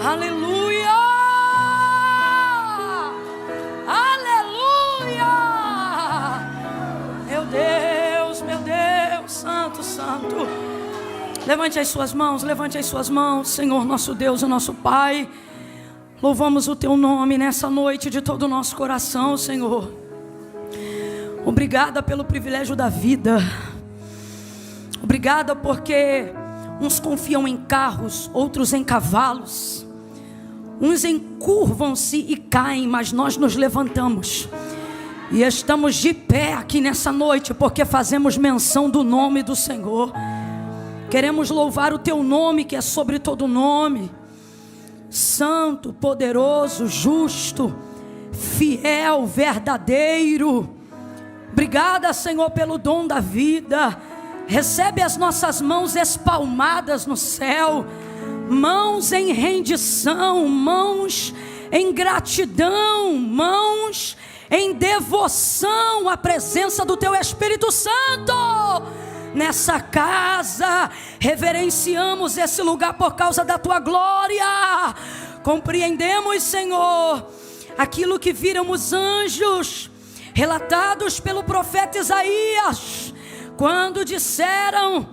Aleluia! Aleluia! Meu Deus, santo, santo. Levante as suas mãos, Senhor nosso Deus e nosso Pai. Louvamos o Teu nome nessa noite de todo o nosso coração, Senhor. Obrigada pelo privilégio da vida. Obrigada porque uns confiam em carros, outros em cavalos. Uns encurvam-se e caem, mas nós nos levantamos. E estamos de pé aqui nessa noite porque fazemos menção do nome do Senhor. Queremos louvar o Teu nome, que é sobre todo nome. Santo, poderoso, justo, fiel, verdadeiro. Obrigada, Senhor, pelo dom da vida. Recebe as nossas mãos espalmadas no céu, mãos em rendição, mãos em gratidão, mãos em devoção à presença do Teu Espírito Santo. Nessa casa, reverenciamos esse lugar por causa da Tua glória. Compreendemos, Senhor, aquilo que viram os anjos relatados pelo profeta Isaías, quando disseram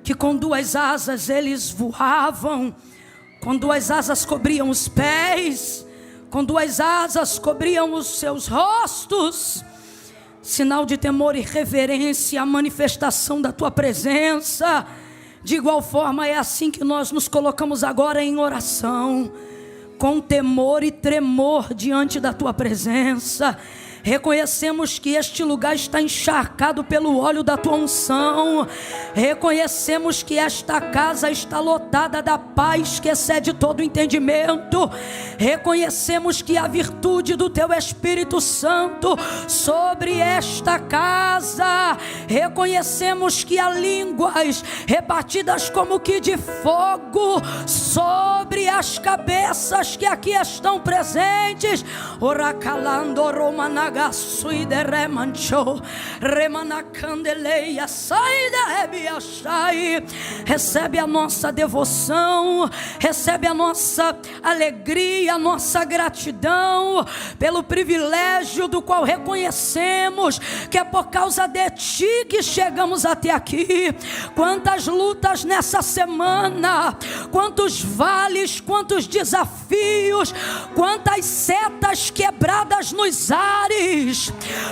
que com 2 asas eles voavam, com 2 asas cobriam os pés, com 2 asas cobriam os seus rostos. Sinal de temor e reverência, a manifestação da Tua presença. De igual forma é assim que nós nos colocamos agora em oração, com temor e tremor diante da Tua presença. Reconhecemos que este lugar está encharcado pelo óleo da Tua unção. Reconhecemos que esta casa está lotada da paz que excede todo entendimento. Reconhecemos que a virtude do Teu Espírito Santo sobre esta casa. Reconhecemos que há línguas repartidas como que de fogo sobre as cabeças que aqui estão presentes. Oracalando romanaga de remancho, remanacandeleia, sai da rebiachai. Recebe a nossa devoção, recebe a nossa alegria, a nossa gratidão pelo privilégio do qual reconhecemos que é por causa de Ti que chegamos até aqui. Quantas lutas nessa semana, quantos vales, quantos desafios, quantas setas quebradas nos ares.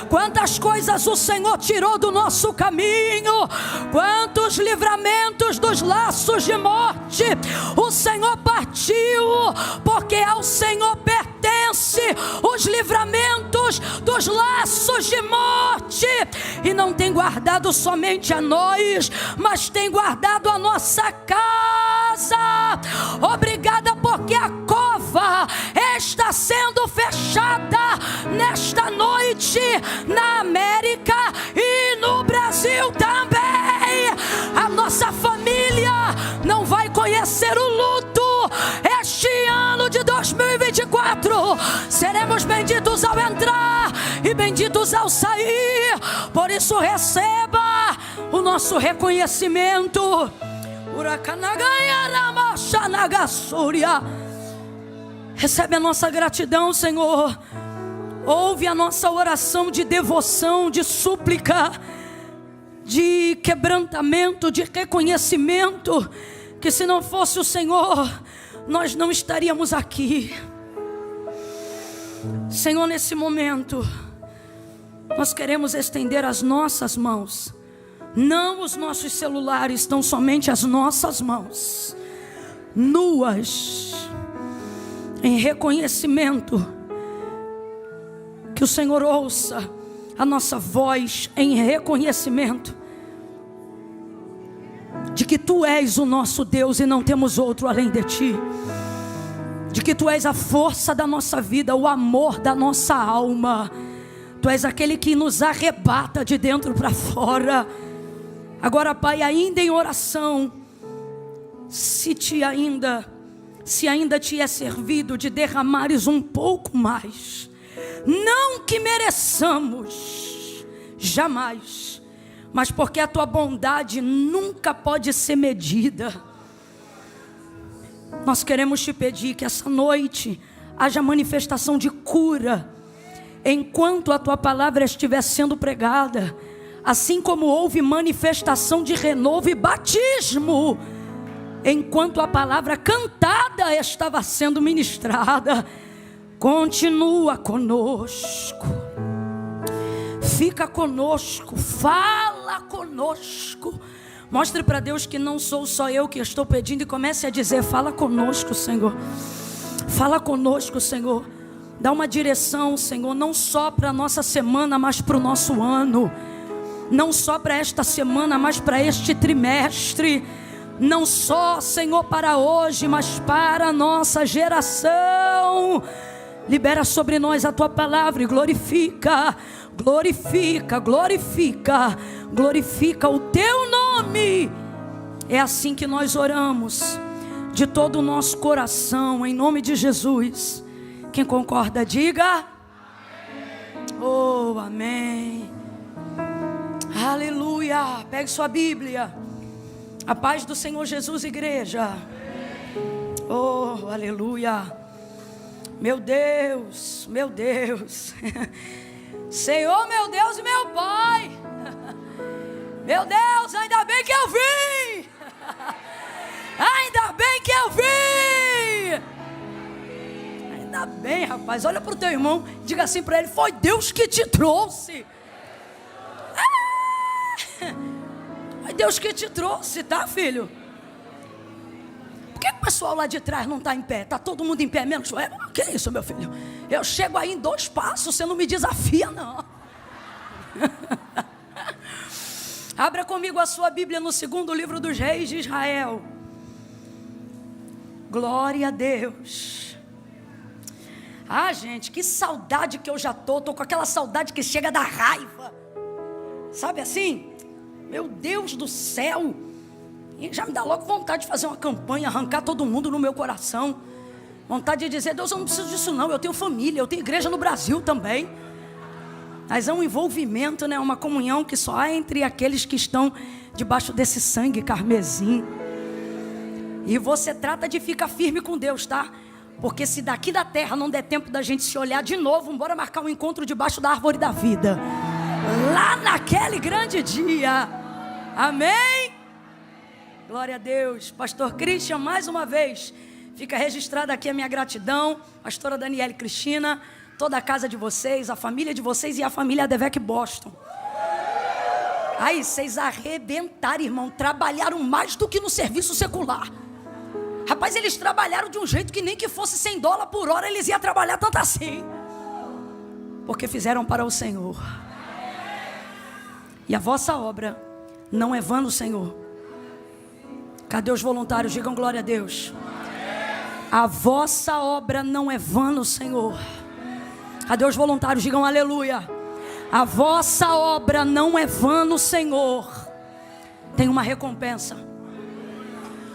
Quantas coisas o Senhor tirou do nosso caminho, quantos livramentos dos laços de morte o Senhor partiu, porque ao Senhor pertence os livramentos dos laços de morte, e não tem guardado somente a nós, mas tem guardado a nossa casa. Obrigada porque a cova está sendo fechada nesta noite na América e no Brasil também. A nossa família não vai conhecer o luto este ano de 2024. Seremos benditos ao entrar e benditos ao sair. Por isso receba o nosso reconhecimento. Recebe a nossa gratidão, Senhor. Ouve a nossa oração de devoção, de súplica, de quebrantamento, de reconhecimento, que se não fosse o Senhor, nós não estaríamos aqui. Senhor, nesse momento, nós queremos estender as nossas mãos, não os nossos celulares, tão somente as nossas mãos, nuas, em reconhecimento. Que o Senhor ouça a nossa voz em reconhecimento de que Tu és o nosso Deus e não temos outro além de Ti, de que Tu és a força da nossa vida, o amor da nossa alma. Tu és aquele que nos arrebata de dentro para fora. Agora, Pai, ainda em oração, se ainda Te é servido de derramares um pouco mais, não que mereçamos, jamais, mas porque a Tua bondade nunca pode ser medida. nós queremos te pedir que essa noite haja manifestação de cura, enquanto a tua palavra estiver sendo pregada, assim como houve manifestação de renovo e batismo, enquanto a palavra cantada estava sendo ministrada. Continua conosco, fica conosco, fala conosco. Mostre para Deus que não sou só eu que estou pedindo, e comece a dizer: fala conosco, Senhor. Fala conosco, Senhor. Dá uma direção, Senhor, não só para a nossa semana, mas para o nosso ano. Não só para esta semana, mas para este trimestre. Não só, Senhor, para hoje, mas para a nossa geração. Libera sobre nós a tua palavra e glorifica, glorifica, glorifica, glorifica o teu nome. É assim que nós oramos, de todo o nosso coração, em nome de Jesus. Quem concorda, diga amém. Oh, amém. Aleluia. Pegue sua Bíblia. A paz do Senhor Jesus, igreja. Oh, aleluia. Meu Deus, meu Deus. Senhor, meu Deus e meu Pai. Meu Deus, ainda bem que eu vim. Ainda bem que eu vim. Ainda bem, rapaz. Olha para o teu irmão, diga assim para ele: foi Deus que te trouxe. Foi Deus que te trouxe, tá, filho? Por que o pessoal lá de trás não está em pé? Está todo mundo em pé, menos eu? O que é isso, meu filho? Eu chego aí em 2 passos, você não me desafia, não. Abra comigo a sua Bíblia no 2º livro dos Reis de Israel. Glória a Deus. Ah, gente, que saudade que eu já tô com aquela saudade que chega da raiva. Sabe assim? Meu Deus do céu. E já me dá logo vontade de fazer uma campanha, arrancar todo mundo no meu coração. Vontade de dizer: Deus, eu não preciso disso não, eu tenho família, eu tenho igreja no Brasil também. Mas é um envolvimento, né? Uma comunhão que só há entre aqueles que estão debaixo desse sangue carmesim. E você trata de ficar firme com Deus, tá? Porque se daqui da terra não der tempo da gente se olhar de novo, bora marcar um encontro debaixo da árvore da vida, lá naquele grande dia. Amém? Glória a Deus. Pastor Christian, mais uma vez, fica registrada aqui a minha gratidão. Pastora Daniela e Cristina, toda a casa de vocês, a família de vocês e a família Adevec Boston. Aí, vocês arrebentaram, irmão. Trabalharam mais do que no serviço secular. Rapaz, eles trabalharam de um jeito que nem que fosse $100 por hora eles iam trabalhar tanto assim. Porque fizeram para o Senhor. E a vossa obra não é vã no Senhor. Cadê os voluntários? Digam glória a Deus. A vossa obra não é vã no Senhor. Cadê os voluntários? Digam aleluia. A vossa obra não é vã no Senhor. Tem uma recompensa.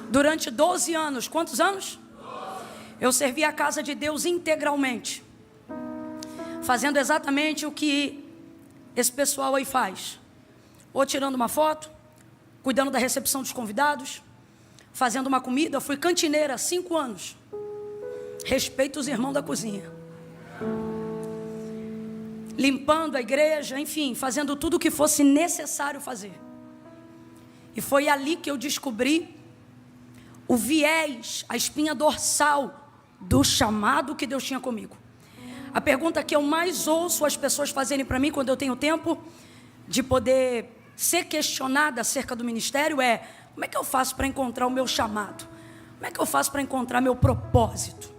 Durante 12 anos, quantos anos? 12. Eu servi a casa de Deus integralmente, fazendo exatamente o que esse pessoal aí faz. Ou tirando uma foto, cuidando da recepção dos convidados, fazendo uma comida. Eu fui cantineira 5 anos. Respeito os irmãos da cozinha. Limpando a igreja, enfim, fazendo tudo o que fosse necessário fazer. E foi ali que eu descobri o viés, a espinha dorsal do chamado que Deus tinha comigo. A pergunta que eu mais ouço as pessoas fazerem para mim quando eu tenho tempo de poder ser questionada acerca do ministério é: como é que eu faço para encontrar o meu chamado? Como é que eu faço para encontrar meu propósito?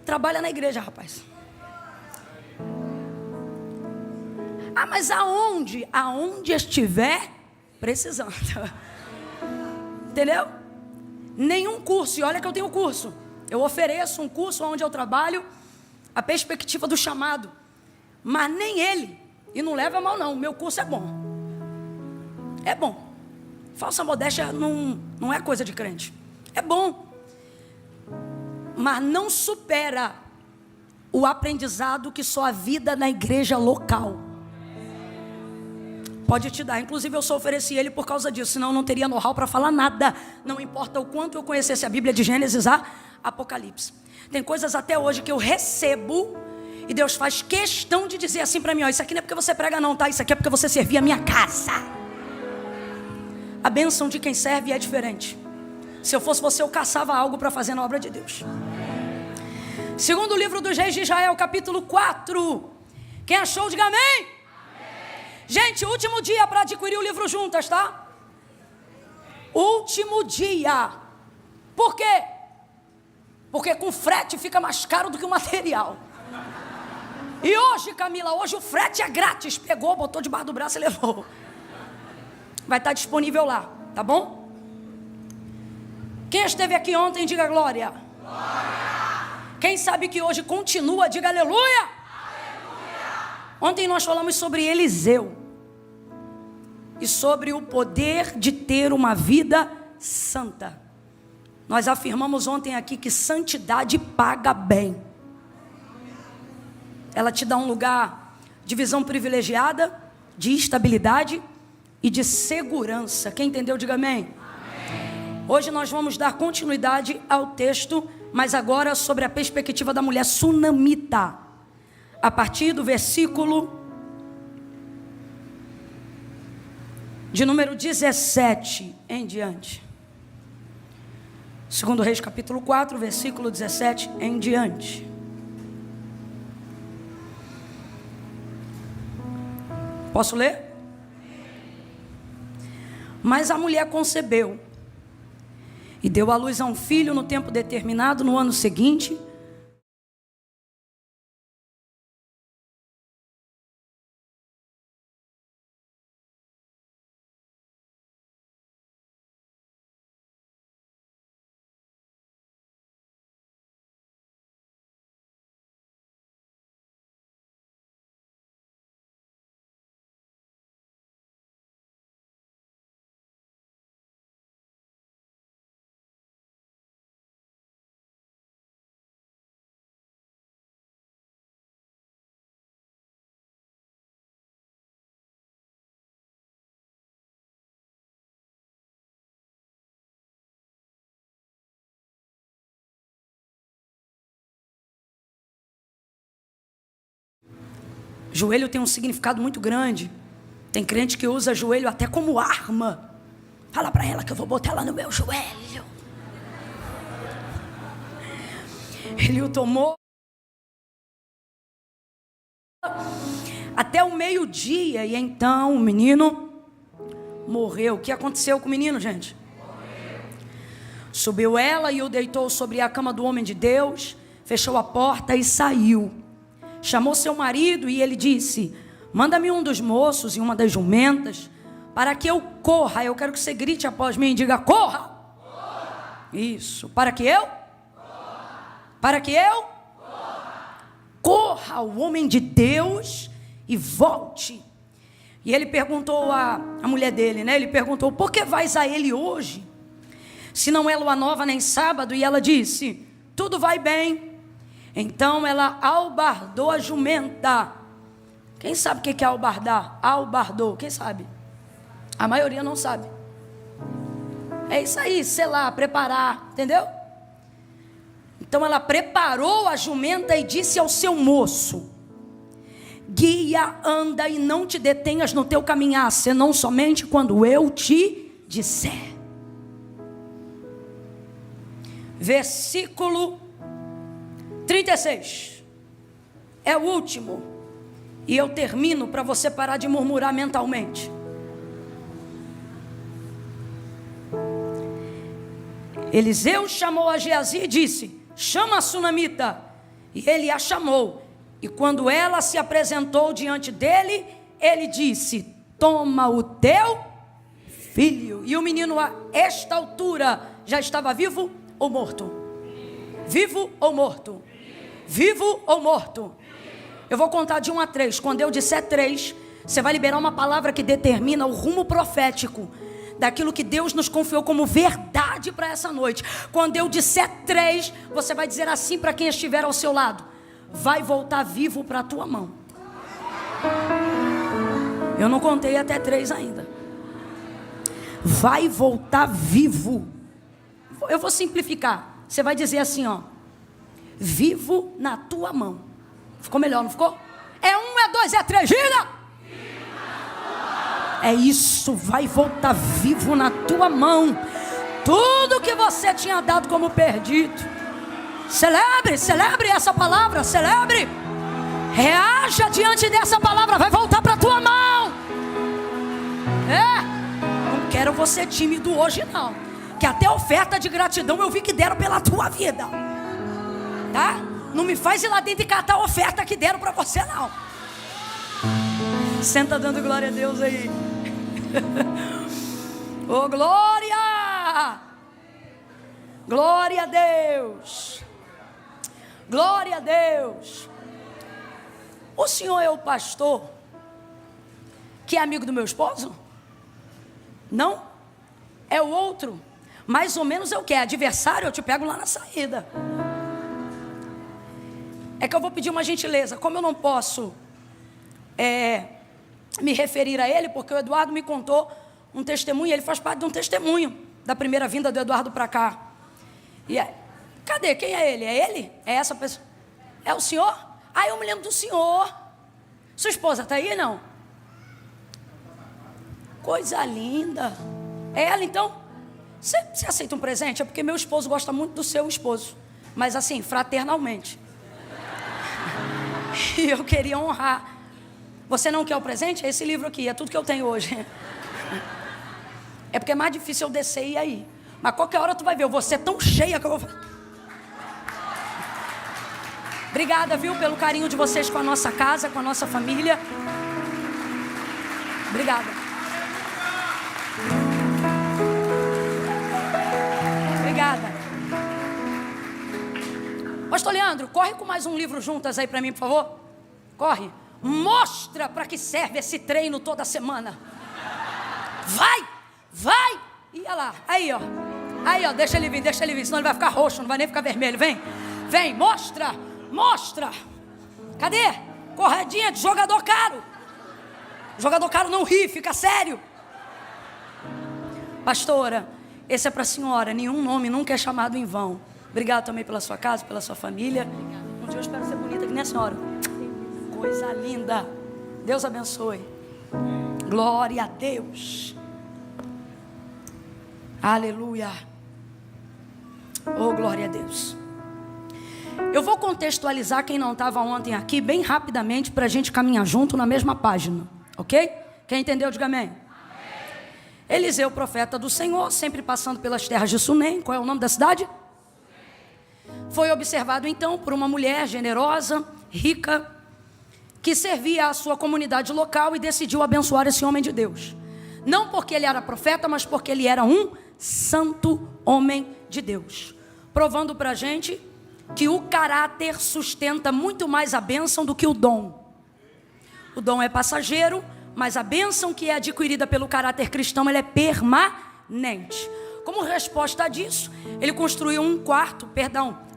Trabalha na igreja, rapaz. Ah, mas aonde? Aonde estiver precisando. Entendeu? Nenhum curso, e olha que eu tenho curso. Eu ofereço um curso onde eu trabalho a perspectiva do chamado. Mas nem ele, e não leva a mal não, meu curso é bom. É bom. Falsa modéstia não é coisa de crente. É bom. Mas não supera o aprendizado que só a vida na igreja local. Pode te dar. Inclusive eu só ofereci ele por causa disso, senão eu não teria know-how para falar nada. Não importa o quanto eu conhecesse a Bíblia de Gênesis a Apocalipse. Tem coisas até hoje que eu recebo e Deus faz questão de dizer assim para mim: ó, isso aqui não é porque você prega não, tá? Isso aqui é porque você servia a minha casa. A bênção de quem serve é diferente. Se eu fosse você, eu caçava algo para fazer na obra de Deus. Segundo livro dos Reis de Israel, capítulo 4. Quem achou, diga amém. Amém. Gente, último dia para adquirir o livro juntas, tá? Último dia. Por quê? Porque com frete fica mais caro do que o material. E hoje, Camila, hoje o frete é grátis. Pegou, botou debaixo do braço e levou. Vai estar disponível lá, tá bom? Quem esteve aqui ontem, diga glória. Glória. Quem sabe que hoje continua, diga aleluia. Aleluia. Ontem nós falamos sobre Eliseu. E sobre o poder de ter uma vida santa. Nós afirmamos ontem aqui que santidade paga bem. Ela te dá um lugar de visão privilegiada, de estabilidade e de segurança. Quem entendeu, diga amém. Amém. Hoje nós vamos dar continuidade ao texto, mas agora sobre a perspectiva da mulher sunamita. A partir do versículo de número 17 em diante. Segundo Reis capítulo 4, versículo 17 em diante. Posso ler? Mas a mulher concebeu e deu à luz a um filho no tempo determinado, no ano seguinte. Joelho tem um significado muito grande. Tem crente que usa joelho até como arma. Fala para ela que eu vou botar ela no meu joelho. Ele o tomou até o meio-dia e então o menino morreu. O que aconteceu com o menino, gente? Subiu ela e o deitou sobre a cama do homem de Deus, fechou a porta e saiu. Chamou seu marido e ele disse: manda-me um dos moços e uma das jumentas, para que eu corra. Eu quero que você grite após mim e diga: corra! Corra. Isso, para que eu? Corra. Para que eu? Corra. Corra o homem de Deus e volte. E ele perguntou a mulher dele, né? Ele perguntou: por que vais a ele hoje? Se não é lua nova nem sábado. E ela disse: tudo vai bem. Então ela albardou a jumenta. Quem sabe o que é albardar? Albardou, quem sabe? A maioria não sabe. É isso aí, selar, preparar, entendeu? Então ela preparou a jumenta e disse ao seu moço: guia, anda e não te detenhas no teu caminhar, senão somente quando eu te disser. Versículo 36. É o último. E eu termino para você parar de murmurar mentalmente. Eliseu chamou a Geazi e disse: chama a sunamita. E ele a chamou. E quando ela se apresentou diante dele, ele disse: toma o teu filho. E o menino a esta altura já estava vivo ou morto? Vivo ou morto? Vivo ou morto? Eu vou contar de 1 a 3. Quando eu disser 3, você vai liberar uma palavra que determina o rumo profético daquilo que Deus nos confiou como verdade para essa noite. Quando eu disser 3, você vai dizer assim para quem estiver ao seu lado: vai voltar vivo para a tua mão. Eu não contei até 3 ainda. Vai voltar vivo. Eu vou simplificar. Você vai dizer assim, ó: vivo na tua mão. Ficou melhor, não ficou? É 1, é 2, é 3, diga! É isso, vai voltar vivo na tua mão. Tudo que você tinha dado como perdido. Celebre essa palavra, celebre. Reaja diante dessa palavra, vai voltar para a tua mão. Não quero você tímido hoje não, que até oferta de gratidão eu vi que deram pela tua vida, tá? Não me faz ir lá dentro e catar a oferta que deram para você não. Senta dando glória a Deus aí. Oh, glória! Glória a Deus! Glória a Deus! O senhor é o pastor que é amigo do meu esposo? Não? É o outro? Mais ou menos é o que? É adversário? Eu te pego lá na saída. É que eu vou pedir uma gentileza. Como eu não posso me referir a ele, porque o Eduardo me contou um testemunho, ele faz parte de um testemunho da primeira vinda do Eduardo para cá. Cadê? Quem é ele? É ele? É essa pessoa? É o senhor? Ah, eu me lembro do senhor. Sua esposa está aí, não? Coisa linda. É ela, então? Você aceita um presente? É porque meu esposo gosta muito do seu esposo. Mas assim, fraternalmente. E eu queria honrar. Você não quer o presente? É esse livro aqui, é tudo que eu tenho hoje. É porque é mais difícil eu descer e ir aí. Mas qualquer hora tu vai ver, eu vou ser tão cheia que eu vou... Obrigada, viu, pelo carinho de vocês com a nossa casa, com a nossa família. Obrigada. Obrigada. Pastor Leandro, corre com mais um livro juntas aí para mim, por favor. Corre. Mostra para que serve esse treino toda semana. Vai. E olha lá, aí ó, deixa ele vir, senão ele vai ficar roxo, não vai nem ficar vermelho. Vem, mostra. Cadê? Corredinha de jogador caro. Jogador caro não ri, fica sério. Pastora, esse é para a senhora, nenhum nome nunca é chamado em vão. Obrigado também pela sua casa, pela sua família. Um dia eu espero ser bonita que nem a senhora. Coisa linda. Deus abençoe. Glória a Deus. Aleluia. Oh, glória a Deus. Eu vou contextualizar quem não estava ontem aqui bem rapidamente para a gente caminhar junto na mesma página, ok? Quem entendeu, diga amém. Eliseu, profeta do Senhor, sempre passando pelas terras de Sunem. Qual é o nome da cidade? Foi observado então por uma mulher generosa, rica, que servia a sua comunidade local e decidiu abençoar esse homem de Deus. Não porque ele era profeta, mas porque ele era um santo homem de Deus. Provando para a gente que o caráter sustenta muito mais a bênção do que o dom. O dom é passageiro, mas a bênção que é adquirida pelo caráter cristão, ela é permanente. Como resposta disso, ele construiu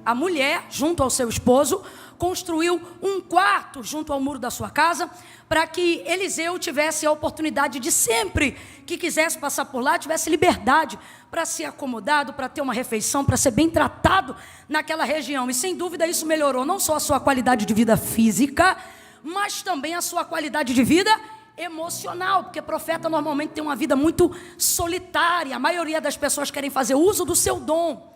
a mulher, junto ao seu esposo, construiu um quarto junto ao muro da sua casa, para que Eliseu tivesse a oportunidade de sempre que quisesse passar por lá, tivesse liberdade para ser acomodado, para ter uma refeição, para ser bem tratado naquela região. E sem dúvida isso melhorou não só a sua qualidade de vida física, mas também a sua qualidade de vida emocional, porque profeta normalmente tem uma vida muito solitária. A maioria das pessoas querem fazer uso do seu dom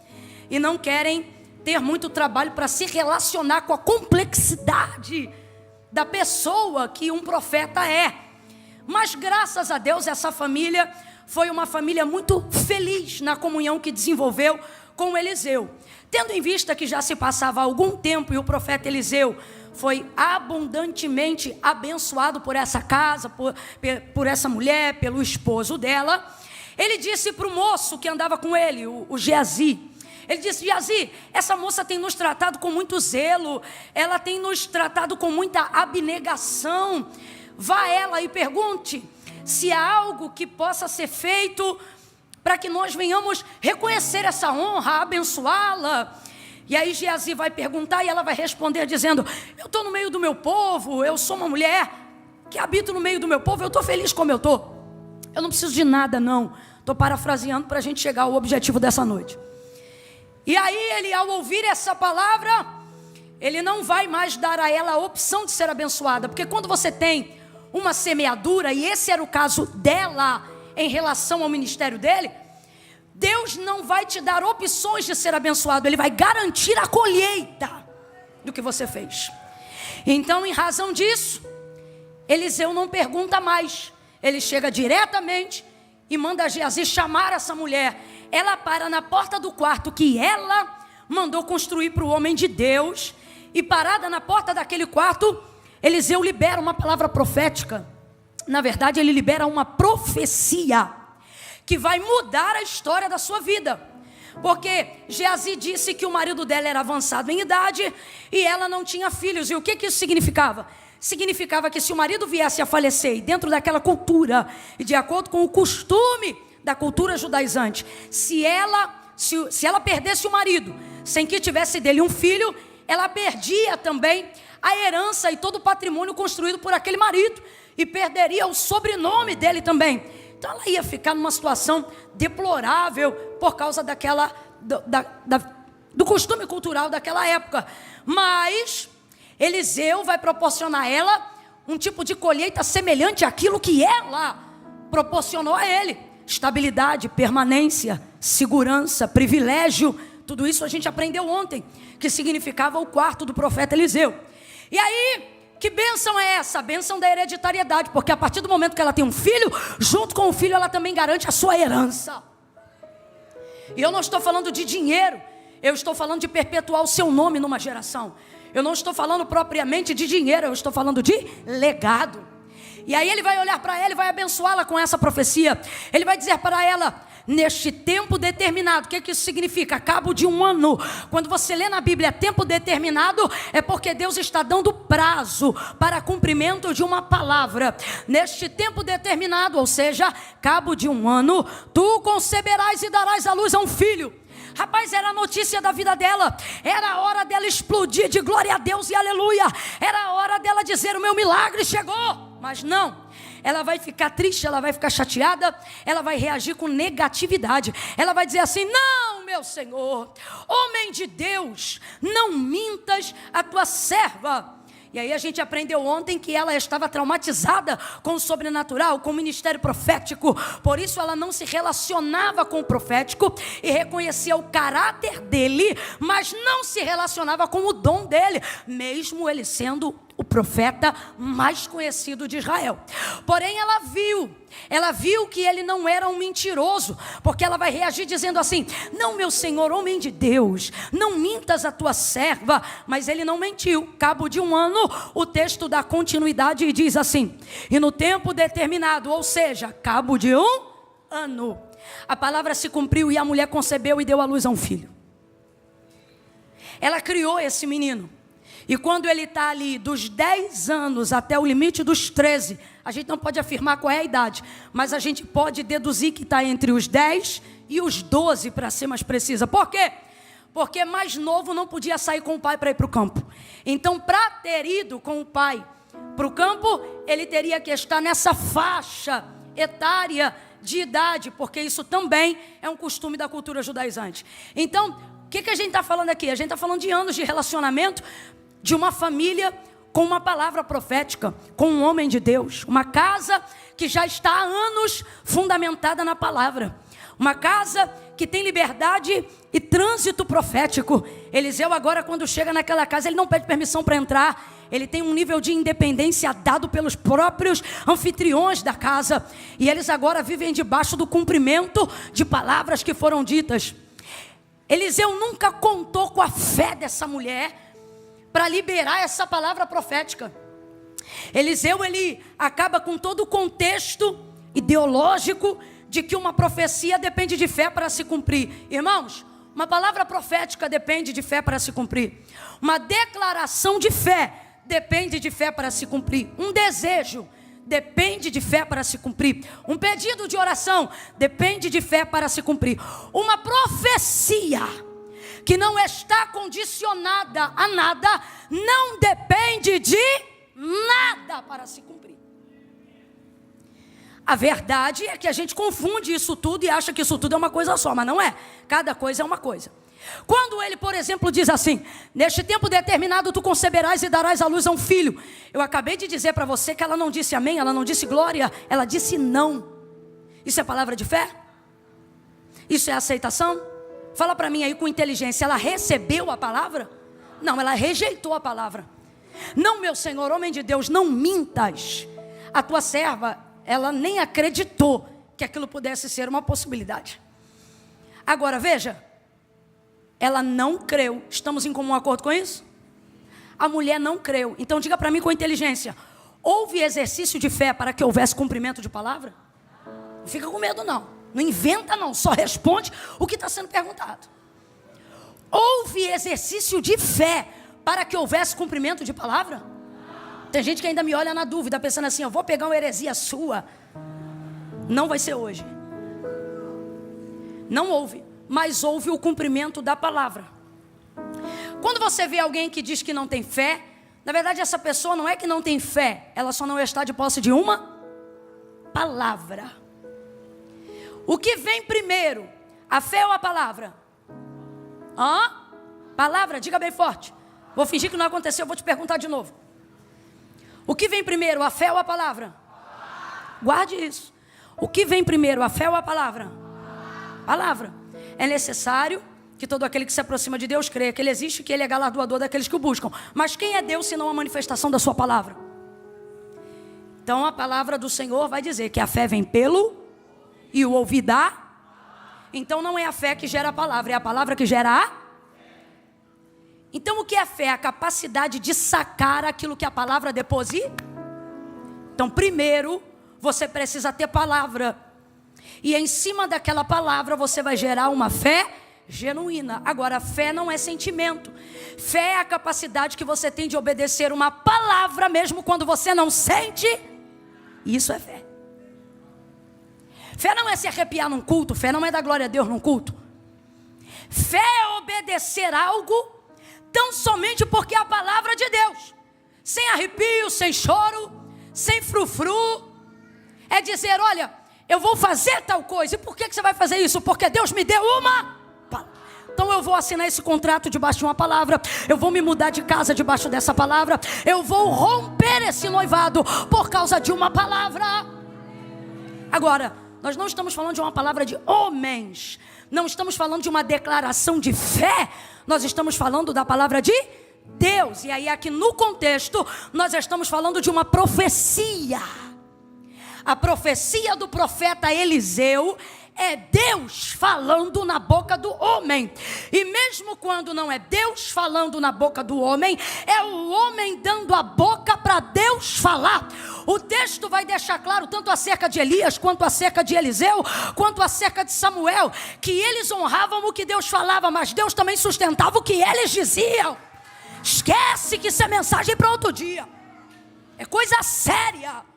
e não querem ter muito trabalho para se relacionar com a complexidade da pessoa que um profeta é. Mas graças a Deus essa família foi uma família muito feliz na comunhão que desenvolveu com Eliseu. Tendo em vista que já se passava algum tempo e o profeta Eliseu foi abundantemente abençoado por essa casa, por essa mulher, pelo esposo dela, ele disse para o moço que andava com ele, o Geazi, ele disse: Geazi, essa moça tem nos tratado com muito zelo, ela tem nos tratado com muita abnegação. Vá ela e pergunte se há algo que possa ser feito para que nós venhamos reconhecer essa honra, abençoá-la. E aí Geazi vai perguntar e ela vai responder dizendo: eu estou no meio do meu povo, eu sou uma mulher que habito no meio do meu povo, eu estou feliz como eu estou. Eu não preciso de nada, não. Estou parafraseando para a gente chegar ao objetivo dessa noite. E aí ele, ao ouvir essa palavra, ele não vai mais dar a ela a opção de ser abençoada. Porque quando você tem uma semeadura, e esse era o caso dela em relação ao ministério dele, Deus não vai te dar opções de ser abençoado. Ele vai garantir a colheita do que você fez. Então, em razão disso, Eliseu não pergunta mais. Ele chega diretamente e manda Geazi chamar essa mulher. Ela para na porta do quarto que ela mandou construir para o homem de Deus. E parada na porta daquele quarto, Eliseu libera uma palavra profética. Na verdade, ele libera uma profecia que vai mudar a história da sua vida. Porque Geazi disse que o marido dela era avançado em idade e ela não tinha filhos. E o que isso significava? Significava que se o marido viesse a falecer, e dentro daquela cultura, e de acordo com o costume da cultura judaizante, se ela perdesse o marido, sem que tivesse dele um filho, ela perdia também a herança e todo o patrimônio construído por aquele marido, e perderia o sobrenome dele também. Então ela ia ficar numa situação deplorável por causa do costume cultural daquela época. Mas Eliseu vai proporcionar a ela um tipo de colheita semelhante àquilo que ela proporcionou a ele. Estabilidade, permanência, segurança, privilégio. Tudo isso a gente aprendeu ontem, que significava o quarto do profeta Eliseu. E aí, que bênção é essa? A bênção da hereditariedade, porque a partir do momento que ela tem um filho, junto com o filho ela também garante a sua herança. E eu não estou falando de dinheiro, eu estou falando de perpetuar o seu nome numa geração. Eu não estou falando propriamente de dinheiro, eu estou falando de legado. E aí ele vai olhar para ela e vai abençoá-la com essa profecia. Ele vai dizer para ela: neste tempo determinado. O que isso significa? Cabo de um ano. Quando você lê na Bíblia tempo determinado, é porque Deus está dando prazo para cumprimento de uma palavra. Neste tempo determinado, ou seja, cabo de um ano, tu conceberás e darás à luz a um filho. Rapaz, era a notícia da vida dela. Era a hora dela explodir de glória a Deus e aleluia. Era a hora dela dizer: o meu milagre chegou. Mas não, ela vai ficar triste, ela vai ficar chateada, ela vai reagir com negatividade. Ela vai dizer assim: não, meu Senhor, homem de Deus, não mintas a tua serva. E aí a gente aprendeu ontem que ela estava traumatizada com o sobrenatural, com o ministério profético. Por isso ela não se relacionava com o profético e reconhecia o caráter dele, mas não se relacionava com o dom dele, mesmo ele sendo o profeta mais conhecido de Israel. Porém ela viu que ele não era um mentiroso, porque ela vai reagir dizendo assim: não, meu Senhor, homem de Deus, não mintas a tua serva. Mas ele não mentiu. Cabo de um ano, o texto dá continuidade e diz assim: e no tempo determinado, ou seja, cabo de um ano, a palavra se cumpriu e a mulher concebeu e deu à luz a um filho. Ela criou esse menino. E quando ele está ali dos 10 anos até o limite dos 13, a gente não pode afirmar qual é a idade, mas a gente pode deduzir que está entre os 10 e os 12, para ser mais precisa. Por quê? Porque mais novo não podia sair com o pai para ir para o campo. Então, para ter ido com o pai para o campo, ele teria que estar nessa faixa etária de idade, porque isso também é um costume da cultura judaizante. Então, o que a gente está falando aqui? A gente está falando de anos de relacionamento, de uma família com uma palavra profética, com um homem de Deus, uma casa que já está há anos fundamentada na palavra, uma casa que tem liberdade e trânsito profético. Eliseu agora, quando chega naquela casa, ele não pede permissão para entrar, ele tem um nível de independência dado pelos próprios anfitriões da casa, e eles agora vivem debaixo do cumprimento de palavras que foram ditas. Eliseu nunca contou com a fé dessa mulher para liberar essa palavra profética. Eliseu, ele acaba com todo o contexto ideológico de que uma profecia depende de fé para se cumprir. Irmãos, uma palavra profética depende de fé para se cumprir. Uma declaração de fé depende de fé para se cumprir. Um desejo depende de fé para se cumprir. Um pedido de oração depende de fé para se cumprir. Uma profecia que não está condicionada a nada, não depende de nada para se cumprir. A verdade é que a gente confunde isso tudo e acha que isso tudo é uma coisa só, mas não é. Cada coisa é uma coisa. Quando ele, por exemplo, diz assim: neste tempo determinado tu conceberás e darás à luz a um filho. Eu acabei de dizer para você que ela não disse amém, ela não disse glória, ela disse não. Isso é palavra de fé? Isso é aceitação? Fala para mim aí com inteligência, ela recebeu a palavra? Não, ela rejeitou a palavra. Não, meu Senhor, homem de Deus, não mintas. A tua serva, ela nem acreditou que aquilo pudesse ser uma possibilidade. Agora, veja, ela não creu. Estamos em comum acordo com isso? A mulher não creu. Então diga para mim com inteligência: houve exercício de fé para que houvesse cumprimento de palavra? Não fica com medo não. Não inventa não. Só responde o que está sendo perguntado. Houve exercício de fé para que houvesse cumprimento de palavra? Tem gente que ainda me olha na dúvida, pensando assim: eu vou pegar uma heresia sua. Não vai ser hoje. Não houve. Mas houve o cumprimento da palavra. Quando você vê alguém que diz que não tem fé, na verdade essa pessoa não é que não tem fé, ela só não está de posse de uma palavra. O que vem primeiro, a fé ou a palavra? Palavra, diga bem forte. Vou fingir que não aconteceu, vou te perguntar de novo. O que vem primeiro, a fé ou a palavra? Guarde isso. O que vem primeiro, a fé ou a palavra? Palavra. É necessário que todo aquele que se aproxima de Deus creia que Ele existe e que Ele é galardoador daqueles que o buscam. Mas quem é Deus senão a manifestação da sua palavra? Então a palavra do Senhor vai dizer que a fé vem pelo e o ouvir dá. Então não é a fé que gera a palavra, é a palavra que gera a. Então o que é fé? A capacidade de sacar aquilo que a palavra deposita. Então primeiro você precisa ter palavra. E em cima daquela palavra você vai gerar uma fé genuína. Agora, fé não é sentimento. Fé é a capacidade que você tem de obedecer uma palavra mesmo quando você não sente. Isso é fé. Fé não é se arrepiar num culto. Fé não é dar glória a Deus num culto. Fé é obedecer algo tão somente porque é a palavra de Deus. Sem arrepio, sem choro, sem frufru. É dizer: olha, eu vou fazer tal coisa. E por que você vai fazer isso? Porque Deus me deu uma palavra. Então eu vou assinar esse contrato debaixo de uma palavra. Eu vou me mudar de casa debaixo dessa palavra. Eu vou romper esse noivado por causa de uma palavra. Agora, nós não estamos falando de uma palavra de homens. Não estamos falando de uma declaração de fé. Nós estamos falando da palavra de Deus. E aí aqui no contexto, nós estamos falando de uma profecia. A profecia do profeta Eliseu é Deus falando na boca do homem. E mesmo quando não é Deus falando na boca do homem, é o homem dando a boca para Deus falar. O texto vai deixar claro, tanto acerca de Elias, quanto acerca de Eliseu, quanto acerca de Samuel, que eles honravam o que Deus falava, mas Deus também sustentava o que eles diziam. Esquece que isso é mensagem para outro dia. É coisa séria.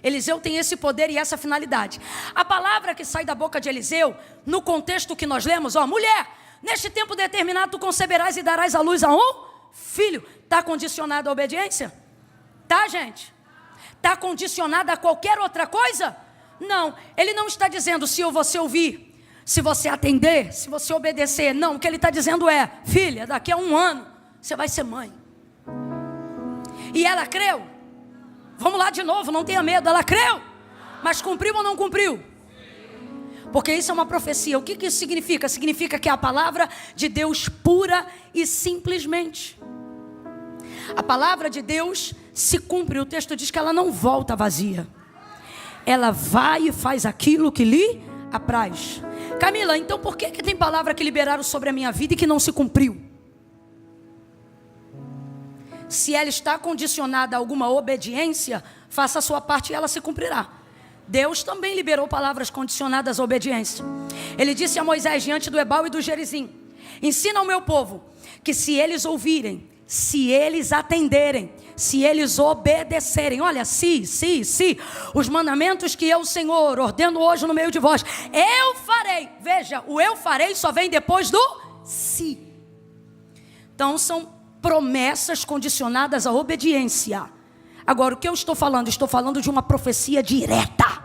Eliseu tem esse poder e essa finalidade. A palavra que sai da boca de Eliseu, no contexto que nós lemos, mulher, neste tempo determinado tu conceberás e darás à luz a um filho. Está condicionado à obediência? Tá, gente? Está condicionado a qualquer outra coisa? Não, ele não está dizendo se você ouvir, se você atender, se você obedecer. Não, o que ele está dizendo é: filha, daqui a 1 ano você vai ser mãe. E ela creu? Vamos lá de novo, não tenha medo. Ela creu, mas cumpriu ou não cumpriu? Porque isso é uma profecia. O que isso significa? Significa que é a palavra de Deus pura e simplesmente. A palavra de Deus se cumpre. O texto diz que ela não volta vazia. Ela vai e faz aquilo que lhe apraz. Camila, então por que tem palavra que liberaram sobre a minha vida e que não se cumpriu? Se ela está condicionada a alguma obediência, faça a sua parte e ela se cumprirá. Deus também liberou palavras condicionadas à obediência. Ele disse a Moisés diante do Ebal e do Gerizim: ensina ao meu povo que se eles ouvirem, se eles atenderem, se eles obedecerem, olha, se, os mandamentos que eu, Senhor, ordeno hoje no meio de vós, eu farei. Veja, o eu farei só vem depois do se. Então são promessas condicionadas à obediência. Agora, o que eu estou falando? Estou falando de uma profecia direta.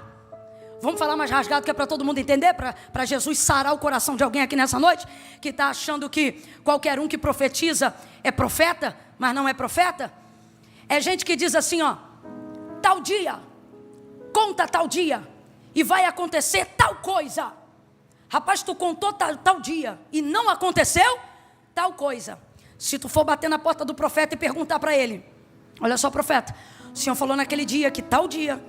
Vamos falar mais rasgado, que é para todo mundo entender, para Jesus sarar o coração de alguém aqui nessa noite, que está achando que qualquer um que profetiza é profeta, mas não é profeta. É gente que diz assim, ó, tal dia, conta tal dia, e vai acontecer tal coisa. Rapaz, tu contou tal dia, e não aconteceu tal coisa. Se tu for bater na porta do profeta e perguntar para ele, olha só, profeta, o senhor falou naquele dia que tal dia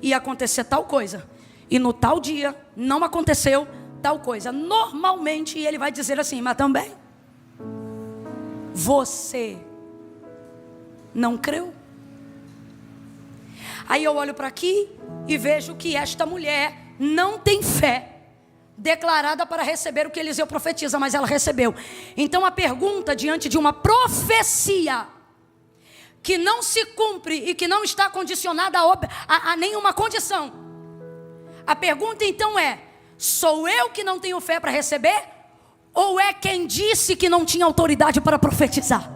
ia acontecer tal coisa, e no tal dia não aconteceu tal coisa. Normalmente ele vai dizer assim, mas também você não creu. Aí eu olho para aqui e vejo que esta mulher não tem fé declarada para receber o que Eliseu profetiza, mas ela recebeu. Então a pergunta diante de uma profecia que não se cumpre e que não está condicionada a nenhuma condição, a pergunta então é: sou eu que não tenho fé para receber? Ou é quem disse que não tinha autoridade para profetizar?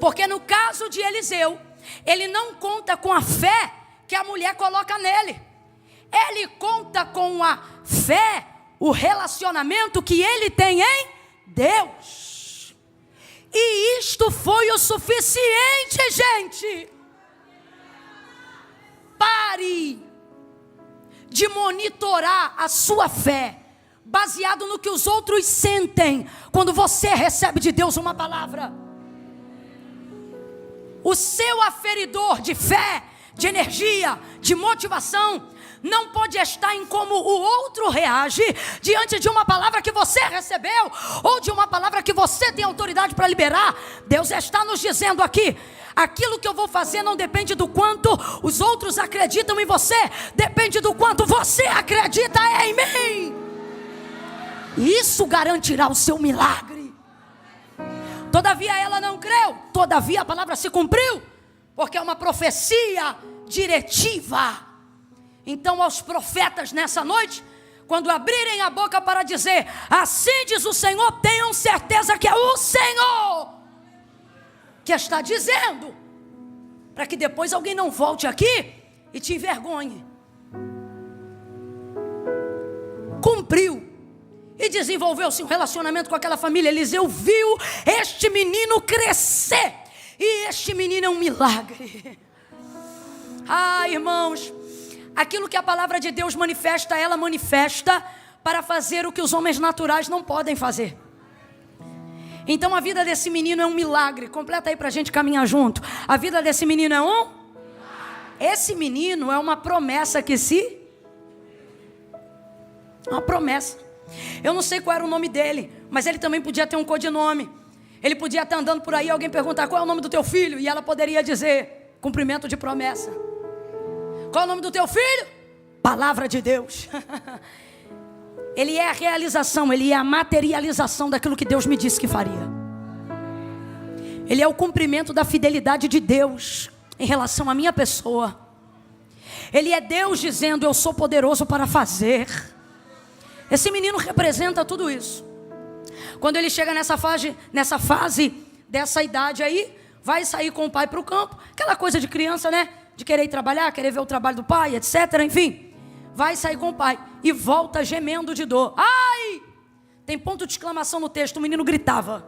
Porque no caso de Eliseu, ele não conta com a fé que a mulher coloca nele. Ele conta com a fé, o relacionamento que ele tem em Deus. E isto foi o suficiente, gente. Pare de monitorar a sua fé baseado no que os outros sentem quando você recebe de Deus uma palavra. O seu aferidor de fé, de energia, de motivação não pode estar em como o outro reage diante de uma palavra que você recebeu, ou de uma palavra que você tem autoridade para liberar. Deus está nos dizendo aqui: aquilo que eu vou fazer não depende do quanto os outros acreditam em você, depende do quanto você acredita em mim. Isso garantirá o seu milagre. Todavia ela não creu, todavia a palavra se cumpriu, porque é uma profecia diretiva. Então aos profetas nessa noite, quando abrirem a boca para dizer, assim diz o Senhor, tenham certeza que é o Senhor que está dizendo, para que depois alguém não volte aqui e te envergonhe. Cumpriu e desenvolveu-se um relacionamento com aquela família. Eliseu viu este menino crescer, e este menino é um milagre. Ah, irmãos, aquilo que a palavra de Deus manifesta, ela manifesta para fazer o que os homens naturais não podem fazer. Então a vida desse menino é um milagre. Completa aí para a gente caminhar junto. A vida desse menino é um? Esse menino é uma promessa que se... uma promessa. Eu não sei qual era o nome dele, mas ele também podia ter um codinome. Ele podia estar andando por aí, alguém perguntar qual é o nome do teu filho, e ela poderia dizer, cumprimento de promessa. Qual é o nome do teu filho? Palavra de Deus. Ele é a realização, ele é a materialização daquilo que Deus me disse que faria. Ele é o cumprimento da fidelidade de Deus em relação à minha pessoa. Ele é Deus dizendo, eu sou poderoso para fazer. Esse menino representa tudo isso. Quando ele chega nessa fase dessa idade aí, vai sair com o pai para o campo. Aquela coisa de criança, né? De querer ir trabalhar, querer ver o trabalho do pai, etc. Enfim, vai sair com o pai e volta gemendo de dor. Ai! Tem ponto de exclamação no texto, o menino gritava.